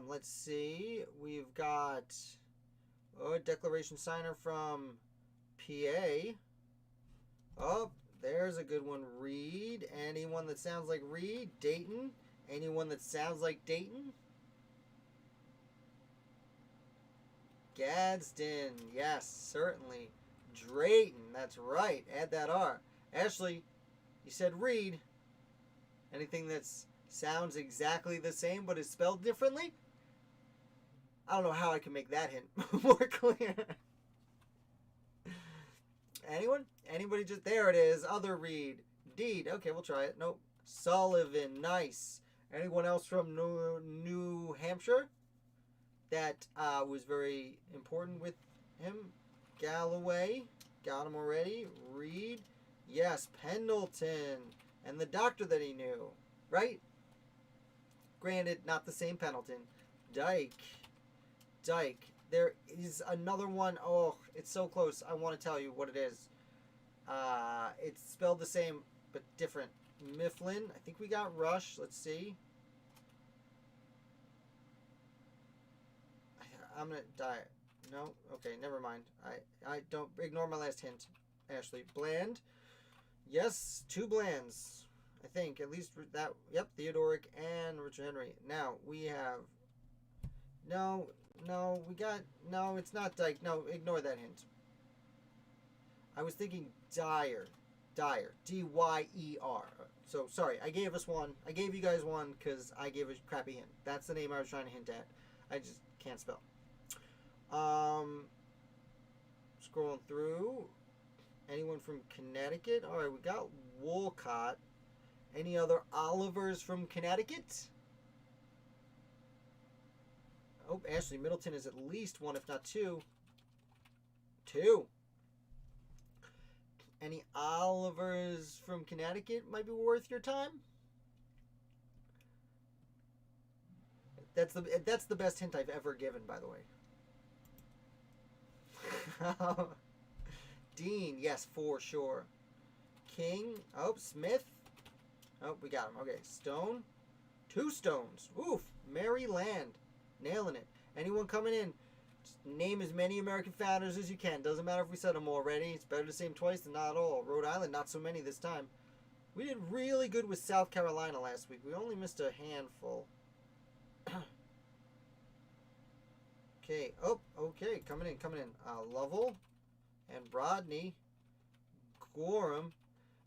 Let's see. We've got a declaration signer from PA. Oh, there's a good one. Reed. Anyone that sounds like Reed? Dayton. Anyone that sounds like Dayton? Gadsden. Yes, certainly. Drayton. That's right. Add that R. Ashley, you said Reed. Anything that sounds exactly the same but is spelled differently? I don't know how I can make that hint more clear. Anyone? Anybody just... There it is. Other Reed. Deed. Okay, we'll try it. Nope. Sullivan. Nice. Anyone else from New Hampshire that was very important with him? Galloway. Got him already. Reed. Yes. Pendleton. And the doctor that he knew. Right? Granted, not the same Pendleton. Dyke. There is another one. Oh, it's so close. I want to tell you what it is. It's spelled the same, but different. Mifflin. I think we got Rush. Let's see. I'm going to die. No? Okay, never mind. I don't... Ignore my last hint, Ashley. Bland. Yes, 2 Blands. I think. At least that... Yep, Theodoric and Richard Henry. Now, we have... No, we got... No, it's not Dyke. No, ignore that hint. I was thinking Dyer. D-Y-E-R. So, sorry, I gave us one. I gave you guys one because I gave a crappy hint. That's the name I was trying to hint at. I just can't spell. Scrolling through. Anyone from Connecticut? Alright, we got Wolcott. Any other Olivers from Connecticut? Oh, Ashley Middleton is at least 1, if not 2. 2. Any Olivers from Connecticut might be worth your time? That's the best hint I've ever given, by the way. Dean, yes, for sure. King, oh, Smith. Oh, we got him. Okay, Stone. 2 Stones. Oof, Mary Land. Nailing it. Anyone coming in, just name as many American founders as you can. Doesn't matter if we said them already. It's better to say them twice than not at all. Rhode Island, not so many this time. We did really good with South Carolina last week. We only missed a handful. Okay. Oh, okay. Coming in. Lovell and Rodney. Gorham.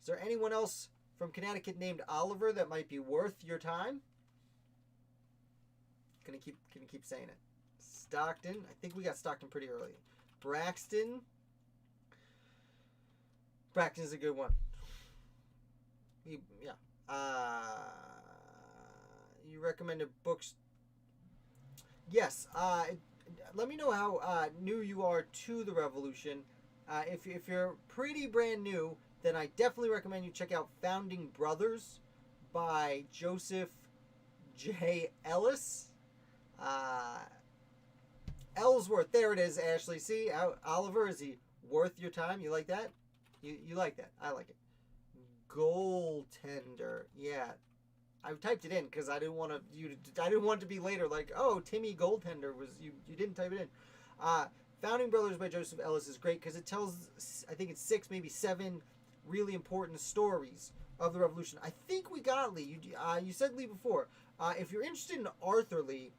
Is there anyone else from Connecticut named Oliver that might be worth your time? Gonna keep saying it. Stockton. I think we got Stockton pretty early. Braxton. Braxton's a good one. Yeah. You recommended books. Yes. Let me know how new you are to the Revolution. If you're pretty brand new, then I definitely recommend you check out Founding Brothers by Joseph J. Ellis. Ellsworth. There it is, Ashley. See, Oliver, is he worth your time? You like that? You like that? I like it. goaltender. Yeah, I typed it in because I didn't want I didn't want it to be later like, oh, Timmy goaltender was you. You didn't type it in. Founding Brothers by Joseph Ellis is great because it tells, I think it's 6, maybe 7 really important stories of the Revolution. I think we got Lee. You said Lee before. If you're interested in Arthur Lee,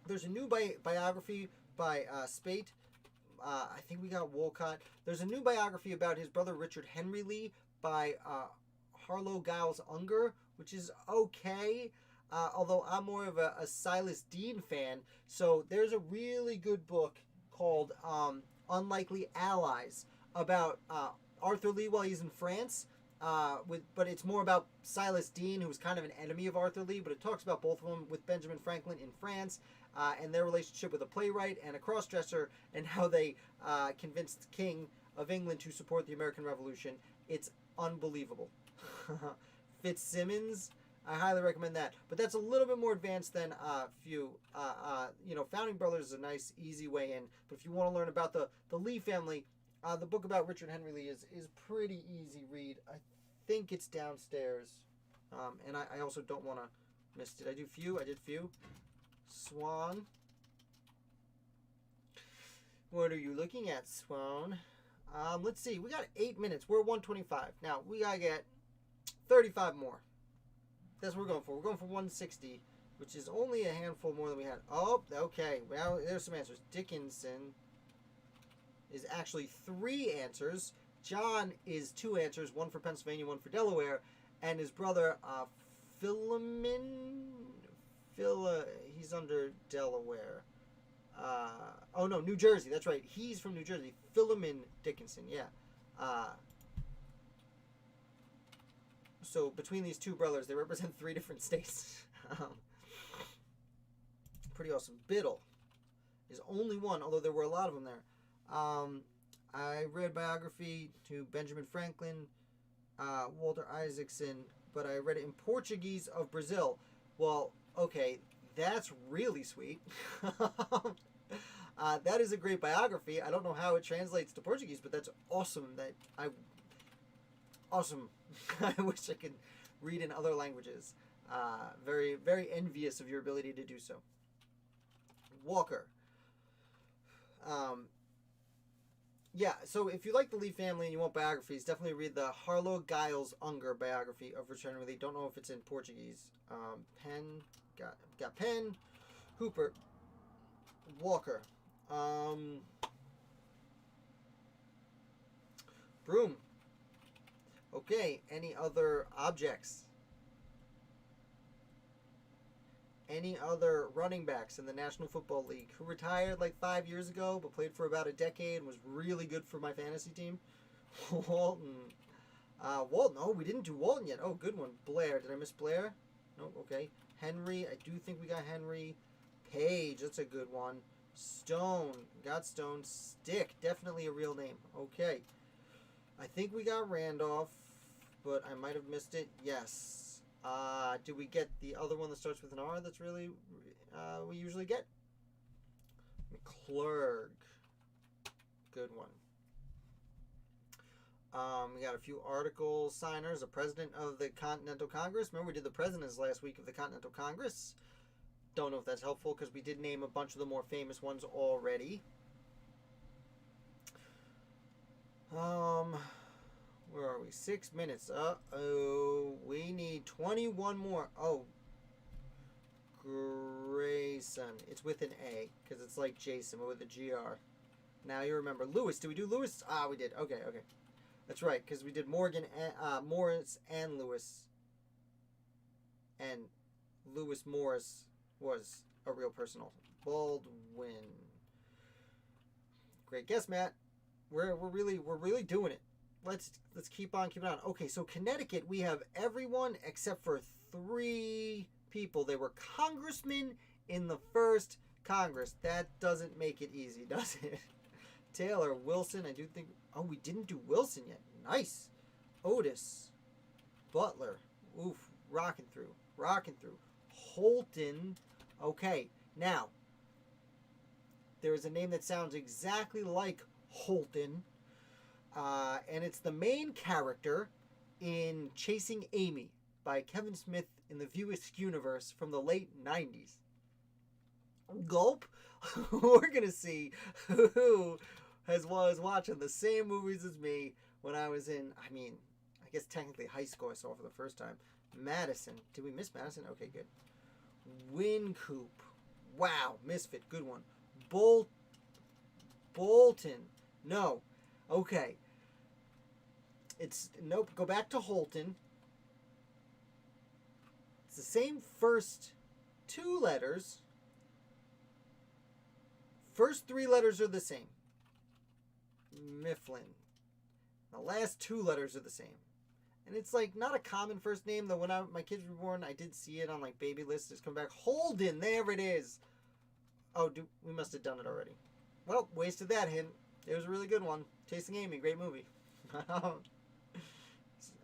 there's a new biography by Spate. I think we got Wolcott. There's a new biography about his brother Richard Henry Lee by Harlow Giles Unger, which is okay. Although I'm more of a Silas Dean fan. So there's a really good book called Unlikely Allies about Arthur Lee while he's in France. But it's more about Silas Dean, who was kind of an enemy of Arthur Lee, but it talks about both of them with Benjamin Franklin in France and their relationship with a playwright and a crossdresser and how they convinced the King of England to support the American Revolution. It's unbelievable. Fitzsimmons, I highly recommend that. But that's a little bit more advanced than Founding Brothers is a nice, easy way in. But if you want to learn about the Lee family, the book about Richard Henry Lee is pretty easy read. I think it's downstairs. And I also don't want to miss. Did I do few? I did few. Swan. What are you looking at, Swan? Let's see. We got 8 minutes. We're 125. Now, we got to get 35 more. That's what we're going for. We're going for 160, which is only a handful more than we had. Oh, okay. Well, there's some answers. Dickinson is actually 3 answers. John is 2 answers, 1 for Pennsylvania, 1 for Delaware, and his brother Philemon, he's under Delaware. New Jersey. That's right. He's from New Jersey. Philemon Dickinson. Yeah. So between these 2 brothers, they represent 3 different states. Pretty awesome. Biddle is only 1, although there were a lot of them there. I read biography to Benjamin Franklin, Walter Isaacson, but I read it in Portuguese of Brazil. Well, okay, that's really sweet. That is a great biography. I don't know how it translates to Portuguese, but that's awesome. Awesome. I wish I could read in other languages. Very, very envious of your ability to do so. Walker. Yeah, so if you like the Lee family and you want biographies, definitely read the Harlow Giles Unger biography of Richard Henry Lee. Don't know if it's in Portuguese. Penn, got Penn, Hooper, Walker, Broom. Okay, any other objects? Any other running backs in the National Football League who retired like 5 years ago but played for about a decade and was really good for my fantasy team? Walton. Walton. Oh, we didn't do Walton yet. Oh, good one. Blair. Did I miss Blair? No, okay. Henry. I do think we got Henry. Page. That's a good one. Stone. Got Stone. Stick. Definitely a real name. Okay. I think we got Randolph, but I might have missed it. Yes. Do we get the other one that starts with an R that's really we usually get? McClurg. Good one. We got a few article signers. A president of the Continental Congress. Remember we did the presidents last week of the Continental Congress. Don't know if that's helpful because we did name a bunch of the more famous ones already. Where are we? 6 minutes. Uh-oh. We need 21 more. Oh. Grayson. It's with an A, because it's like Jason, but with a GR. Now you remember. Lewis. Did we do Lewis? Ah, we did. Okay. That's right, because we did Morgan, Morris, and Lewis. And Lewis Morris was a real person also. Baldwin. Great guess, Matt. We're really doing it. Let's keep on keeping on. Okay, so Connecticut, we have everyone except for 3 people. They were congressmen in the first Congress. That doesn't make it easy, does it? Taylor, Wilson, I do think... Oh, we didn't do Wilson yet. Nice. Otis. Butler. Oof. Rocking through. Holton. Okay, now, there is a name that sounds exactly like Holton. And it's the main character in Chasing Amy by Kevin Smith in the View Askew universe from the late 90s. Gulp. We're going to see who was watching the same movies as me when I was in, I guess technically high school I saw for the first time. Madison. Did we miss Madison? Okay, good. Wincoop. Wow. Misfit. Good one. Bolton. No. Okay. Nope. Go back to Holton. It's the same first two letters. First three letters are the same. Mifflin. The last two letters are the same. And it's like not a common first name, though. When my kids were born, I did see it on like baby lists. It's come back. Holden. There it is. Oh, we must have done it already. Well, wasted that hint. It was a really good one. Chasing Amy. Great movie.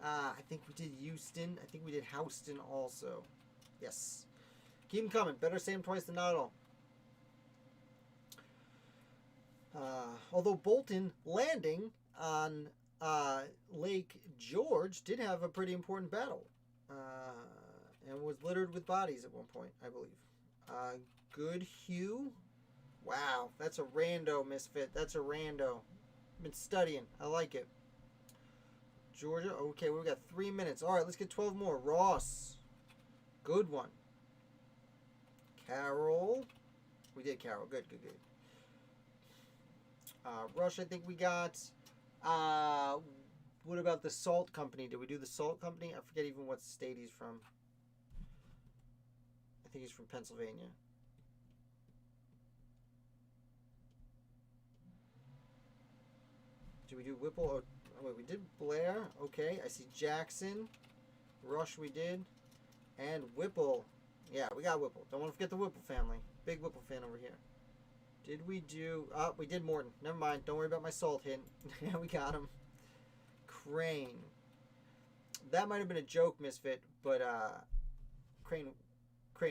I think we did Houston. I think we did Houston also. Yes. Keep them coming. Better say them twice than not at all. Although Bolton landing on Lake George did have a pretty important battle. And was littered with bodies at one point, I believe. Goodhue. Wow, that's a rando, Misfit. That's a rando. Been studying. I like it. Georgia. Okay, we've got 3 minutes. All right, let's get 12 more. Ross. Good one. Carol. We did Carol. Good. Rush, I think we got. What about the Salt Company? Did we do the Salt Company? I forget even what state he's from. I think he's from Pennsylvania. Did we do Whipple? Oh, wait, we did Blair. Okay, I see Jackson. Rush we did. And Whipple. Yeah, we got Whipple. Don't want to forget the Whipple family. Big Whipple fan over here. Did we do... Oh, we did Morton. Never mind. Don't worry about my salt hint. Yeah, we got him. Crane. That might have been a joke, Misfit, but Crane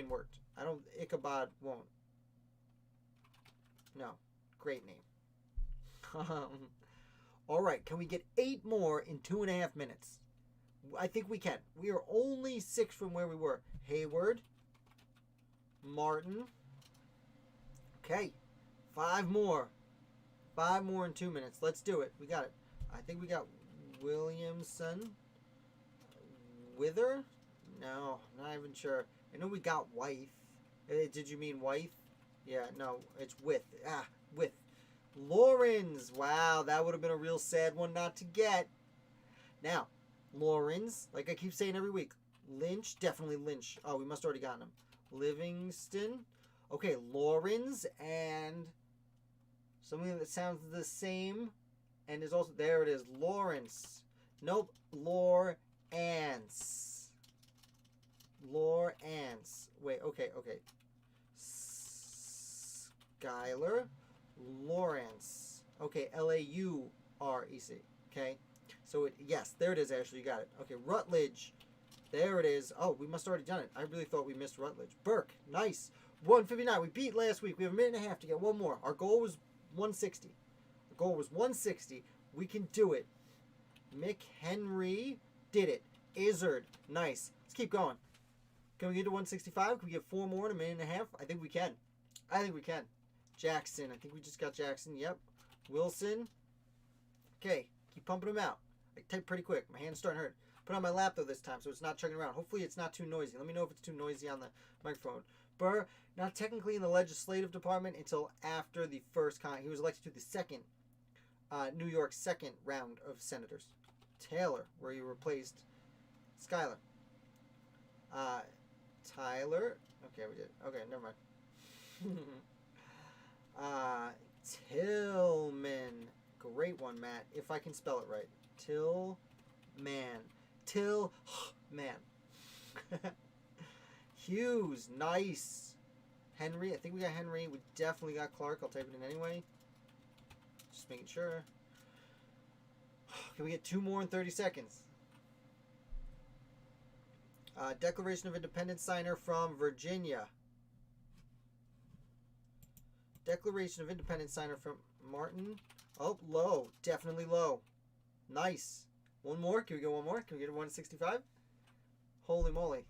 worked. I don't... Ichabod won't. No. Great name. All right. Can we get 8 more in 2.5 minutes? I think we can. We are only 6 from where we were. Hayward. Martin. Okay. 5 more. 5 more in 2 minutes. Let's do it. We got it. I think we got Williamson. Wither? No, not even sure. I know we got Wythe. Did you mean Wythe? Yeah, no, it's with. With. Lawrence. Wow, that would have been a real sad one not to get. Now, Lawrence, like I keep saying every week. Lynch, definitely Lynch. Oh, we must have already gotten him. Livingston. Okay, Lawrence and something that sounds the same and is also, there it is, Lawrence. Nope, Lawrence. Lawrence. Wait, okay. Schuyler. Lawrence. Okay, Laurec. Okay, so yes, there it is, Ashley, you got it. Okay, Rutledge. There it is. Oh, we must have already done it. I really thought we missed Rutledge. Burke. Nice. 159. We beat last week. We have a minute and a half to get one more. Our goal was 160. Our goal was 160. We can do it. McHenry did it. Izzard. Nice. Let's keep going. Can we get to 165? Can we get 4 more in a minute and a half? I think we can. Jackson. I think we just got Jackson. Yep. Wilson. Okay. Keep pumping them out. I type pretty quick. My hand's starting to hurt. Put it on my lap, though, this time, so it's not chugging around. Hopefully it's not too noisy. Let me know if it's too noisy on the microphone. Burr, not technically in the legislative department until after the first he was elected to the second, New York's second round of senators. Taylor, where he replaced Schuyler. Tyler. Okay, we did. Okay, never mind. Tillman. Great one, Matt. If I can spell it right. Tillman. Hughes, nice. Henry, I think we got Henry. We definitely got Clark. I'll type it in anyway. Just making sure. Can we get 2 more in 30 seconds? Declaration of Independence signer from Virginia. Declaration of Independence signer from Martin. Oh, Low. Definitely Low. Nice. One more? Can we get one more? Can we get 165? Holy moly.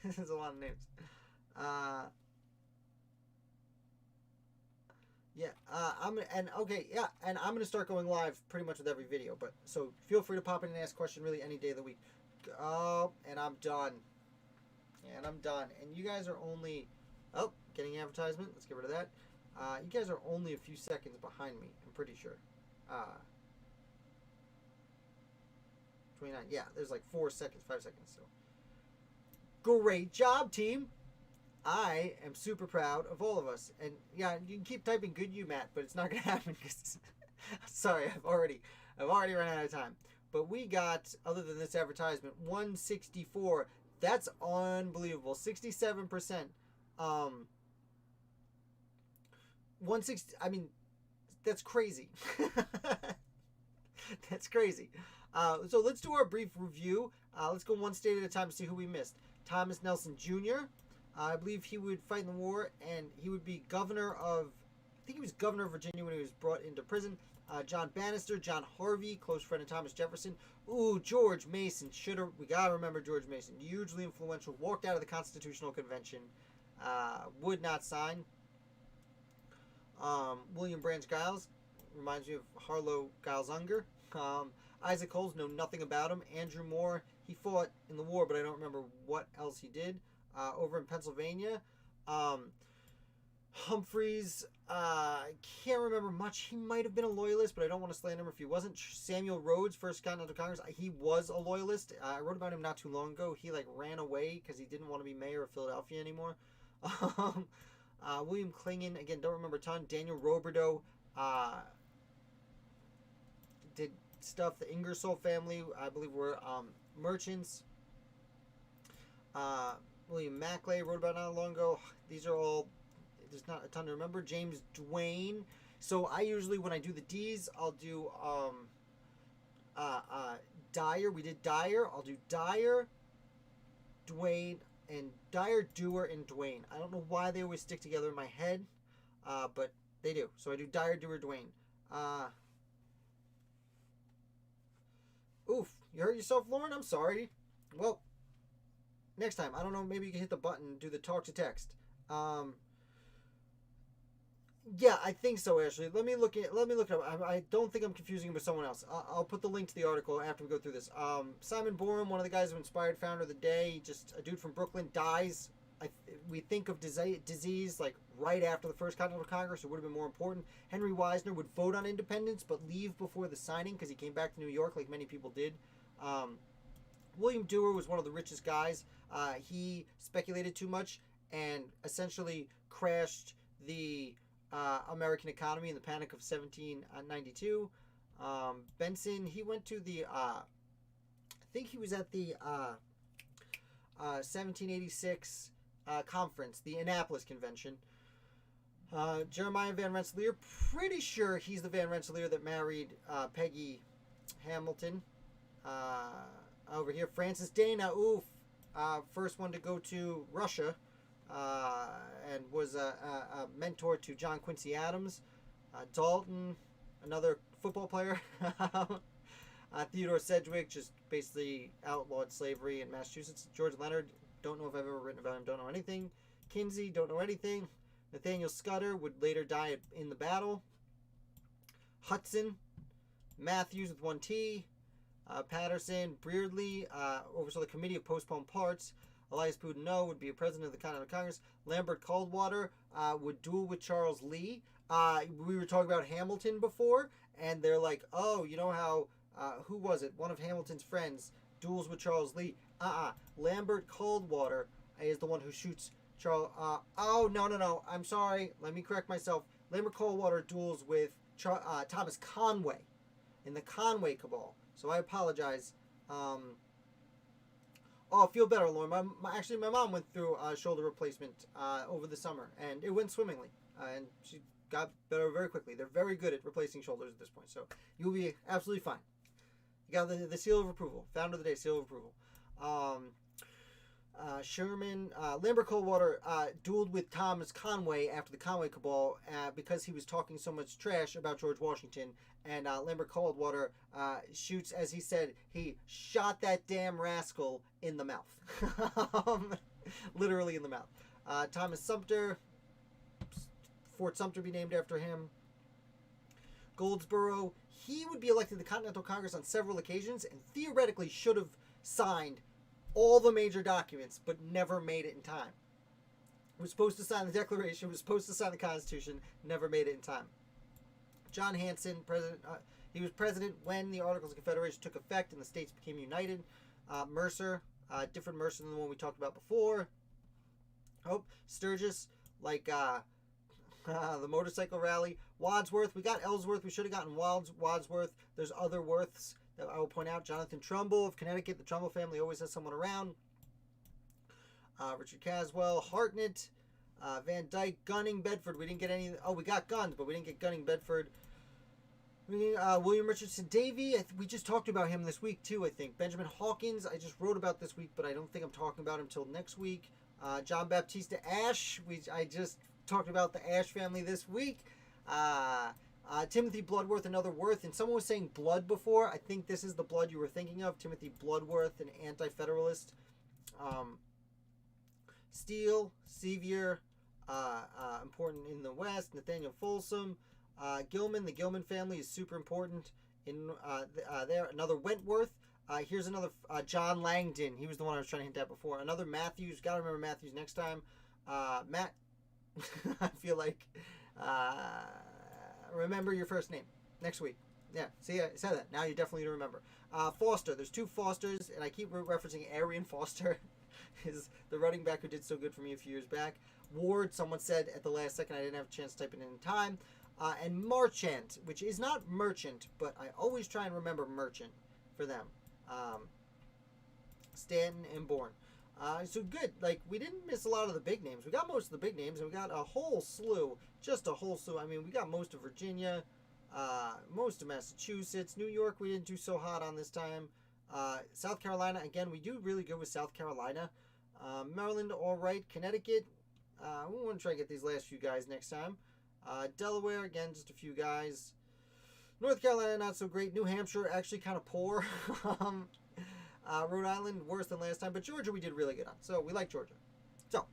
There's a lot of names. I'm gonna start going live pretty much with every video. But so feel free to pop in and ask a question really any day of the week. Oh, and I'm done. And you guys are only getting advertisement. Let's get rid of that. You guys are only a few seconds behind me. I'm pretty sure. 29. Yeah, there's like 4 seconds, 5 seconds. So great job, team. I am super proud of all of us. And yeah, you can keep typing "good you, Matt," but it's not gonna happen because sorry, I've already run out of time. But we got, other than this advertisement, 164. That's unbelievable. 67%. 160. I mean, that's crazy. That's crazy. So let's do our brief review. Let's go one state at a time to see who we missed. Thomas Nelson Jr. I believe he would fight in the war, and he would be governor of, I think he was governor of Virginia when he was brought into prison. John Bannister, John Harvey, close friend of Thomas Jefferson. Ooh, George Mason. We gotta remember George Mason. Hugely influential. Walked out of the Constitutional Convention. Would not sign. William Branch Giles. Reminds me of Harlow Giles Unger. Isaac Holmes, know nothing about him. Andrew Moore, he fought in the war, but I don't remember what else he did. Over in Pennsylvania. Humphreys, I can't remember much. He might have been a loyalist, but I don't want to slander him if he wasn't. Samuel Rhodes, first Continental Congress, he was a loyalist. I wrote about him not too long ago. He ran away because he didn't want to be mayor of Philadelphia anymore. William Clingan, again, don't remember a ton. Daniel Roberdeau did stuff. The Ingersoll family, I believe, were merchants. William Maclay wrote about not long ago. These are all, there's not a ton to remember. James Duane. So I usually, when I do the D's, I'll do Dyer. We did Dyer. I'll do Dyer, Duane, and Dyer, Dewar, and Duane. I don't know why they always stick together in my head, but they do. So I do Dyer, Dewar, Duane. Oof, you hurt yourself, Lauren? I'm sorry. Well, next time, I don't know, maybe you can hit the button and do the talk to text. Yeah, I think so, Ashley. Let me look it up. I don't think I'm confusing him with someone else. I'll put the link to the article after we go through this. Simon Borum, one of the guys who inspired Founder of the Day, just a dude from Brooklyn, dies. We think of disease like right after the First Continental Congress. It would have been more important. Henry Wisner would vote on independence but leave before the signing because he came back to New York like many people did. William Dewar was one of the richest guys. He speculated too much and essentially crashed the American economy in the Panic of 1792. Benson, he went to the, I think he was at the 1786 conference, the Annapolis Convention. Jeremiah Van Rensselaer, pretty sure he's the Van Rensselaer that married Peggy Hamilton. Over here, Francis Dana, first one to go to Russia, and was a mentor to John Quincy Adams. Dalton, another football player. Theodore Sedgwick, just basically outlawed slavery in Massachusetts. George Leonard, don't know if I've ever written about him, don't know anything. Kinsey, don't know anything. Nathaniel Scudder would later die in the battle. Hudson, Matthews with 1 T. Patterson, Beardley, oversaw the Committee of Postponed Parts. Elias Boudinot would be a president of the Continental Congress. Lambert Coldwater would duel with Charles Lee. We were talking about Hamilton before, and they're like, oh, you know how, who was it? One of Hamilton's friends duels with Charles Lee. Lambert Coldwater is the one who shoots Charles. No. I'm sorry. Let me correct myself. Lambert Coldwater duels with Thomas Conway in the Conway Cabal. So I apologize. I feel better, Lauren. My mom went through a shoulder replacement over the summer, and it went swimmingly. And she got better very quickly. They're very good at replacing shoulders at this point, so you'll be absolutely fine. You got the seal of approval. Founder of the Day, seal of approval. Sherman, Lambert Coldwater dueled with Thomas Conway after the Conway cabal because he was talking so much trash about George Washington. And Lambert Coldwater shoots, as he said, he shot that damn rascal in the mouth. Literally in the mouth. Thomas Sumter, Fort Sumter be named after him. Goldsboro, he would be elected to the Continental Congress on several occasions and theoretically should have signed all the major documents, but never made it in time. Was supposed to sign the Declaration, was supposed to sign the Constitution, never made it in time. John Hanson, president. He was president when the Articles of Confederation took effect and the states became united. Mercer, different Mercer than the one we talked about before. Sturgis, like the motorcycle rally. Wadsworth, we got Ellsworth. We should have gotten Wadsworth. There's other Worths that I will point out. Jonathan Trumbull of Connecticut. The Trumbull family always has someone around. Richard Caswell, Hartnett, Van Dyke, Gunning, Bedford. We didn't get any. Oh, we got Guns, but we didn't get Gunning, Bedford. William Richardson Davy. We just talked about him this week too, I think. Benjamin Hawkins, I just wrote about this week, but I don't think I'm talking about him till next week. John Baptista Ashe. I just talked about the Ashe family this week. Timothy Bloodworth, another Worth, and someone was saying Blood before. I think this is the Blood you were thinking of. Timothy Bloodworth, an anti-federalist. Steele, Sevier, important in the West. Nathaniel Folsom, Gilman. The Gilman family is super important in there. Another Wentworth. Here's another John Langdon. He was the one I was trying to hint at before. Another Matthews. Got to remember Matthews next time. Matt. I feel like remember your first name next week. Yeah, see, I said that. Now you definitely need to remember. Foster. There's two Fosters, and I keep referencing Arian Foster, is the running back who did so good for me a few years back. Ward, someone said at the last second, I didn't have a chance to type it in time. And Marchant, which is not Merchant, but I always try and remember Merchant for them. Stanton and Bourne. So good. Like, we didn't miss a lot of the big names. We got most of the big names, and we got a whole slew. Just a whole slew. I mean, we got most of Virginia, most of Massachusetts. New York, we didn't do so hot on this time. South Carolina, again, we do really good with South Carolina. Maryland, all right. Connecticut, we want to try to get these last few guys next time. Delaware, again, just a few guys. North Carolina, not so great. New Hampshire, actually kind of poor. Rhode Island, worse than last time. But Georgia, we did really good on. So, we like Georgia. So,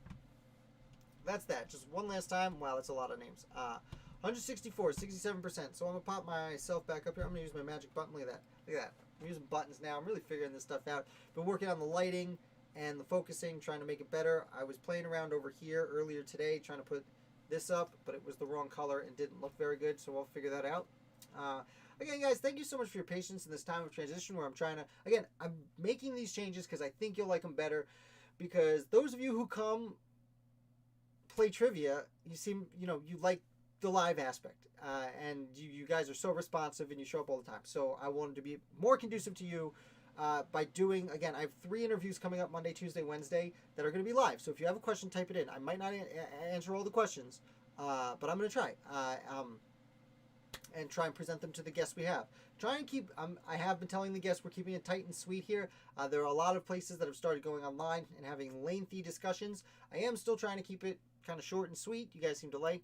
that's that. Just one last time. Wow, that's a lot of names. 164, 67%. So, I'm going to pop myself back up here. I'm going to use my magic button. Look at that. Look at that. I'm using buttons now. I'm really figuring this stuff out. Been working on the lighting and the focusing, trying to make it better. I was playing around over here earlier today, trying to put this up, but it was the wrong color and didn't look very good, so we'll figure that out. Again, guys, thank you so much for your patience in this time of transition where I'm trying to, again, I'm making these changes because I think you'll like them better, because those of you who come play trivia, you seem, you like the live aspect, and you guys are so responsive and you show up all the time. So I wanted to be more conducive to you by doing, again, I have 3 interviews coming up Monday, Tuesday, Wednesday that are going to be live. So if you have a question, type it in. I might not answer all the questions, but I'm going to try. And try and present them to the guests we have. Try and keep, I have been telling the guests we're keeping it tight and sweet here. There are a lot of places that have started going online and having lengthy discussions. I am still trying to keep it kind of short and sweet. You guys seem to like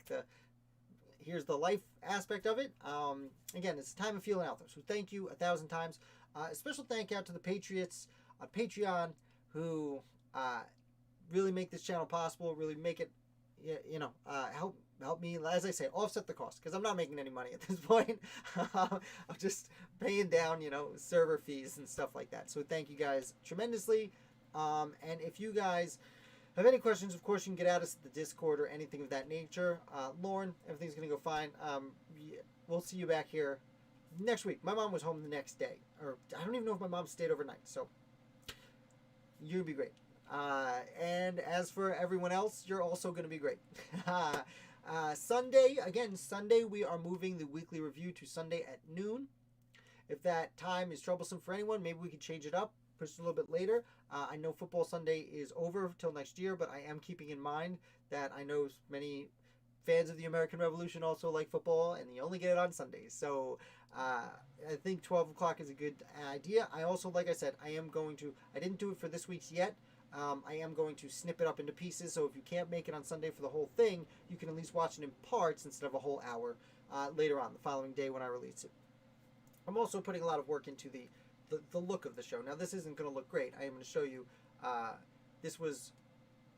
here's the life aspect of it. Again, it's time of feeling out there. So thank you 1,000 times. A special thank out to the Patriots on Patreon who really make this channel possible, really make it, help me, as I say, offset the cost, because I'm not making any money at this point. I'm just paying down, server fees and stuff like that. So thank you guys tremendously. And if you guys have any questions, of course, you can get at us at the Discord or anything of that nature. Lauren, everything's going to go fine. We'll see you back here next week. My mom was home the next day. Or I don't even know if my mom stayed overnight. So you'll be great. And as for everyone else, you're also going to be great. Sunday, we are moving the weekly review to Sunday at noon. If that time is troublesome for anyone, maybe we could change it up, push it a little bit later. I know Football Sunday is over till next year, but I am keeping in mind that I know many fans of the American Revolution also like football, and you only get it on Sundays. So I think 12 o'clock is a good idea. I also, like I said, I didn't do it for this week's yet. I am going to snip it up into pieces, so if you can't make it on Sunday for the whole thing, you can at least watch it in parts instead of a whole hour later on, the following day when I release it. I'm also putting a lot of work into the look of the show. Now, this isn't going to look great. I am going to show you. This was...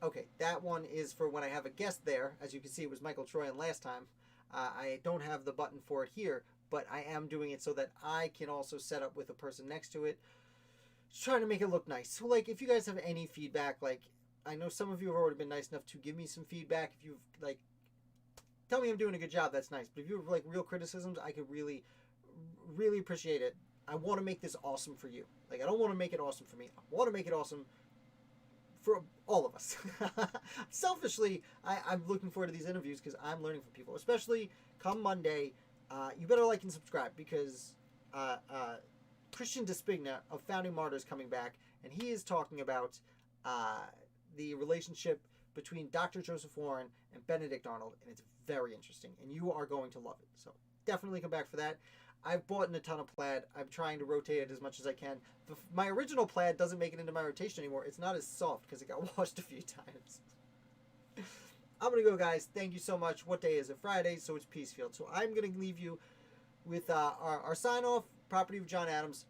Okay, that one is for when I have a guest there. As you can see, it was Michael Troyan last time. I don't have the button for it here, but I am doing it so that I can also set up with a person next to it. Just trying to make it look nice. So, like, if you guys have any feedback, like, I know some of you have already been nice enough to give me some feedback. If you've, like, tell me I'm doing a good job, that's nice. But if you have, like, real criticisms, I could really, really appreciate it. I want to make this awesome for you. Like, I don't want to make it awesome for me. I want to make it awesome for all of us. Selfishly, I'm looking forward to these interviews because I'm learning from people. Especially come Monday, you better like and subscribe because Christian Despigna of Founding Martyrs coming back, and he is talking about the relationship between Dr. Joseph Warren and Benedict Arnold, and it's very interesting, and you are going to love it. So definitely come back for that. I've bought in a ton of plaid. I'm trying to rotate it as much as I can. My original plaid doesn't make it into my rotation anymore. It's not as soft because it got washed a few times. I'm going to go, guys. Thank you so much. What day is it? Friday, so it's Peacefield. So I'm going to leave you with our sign-off, Property of John Adams.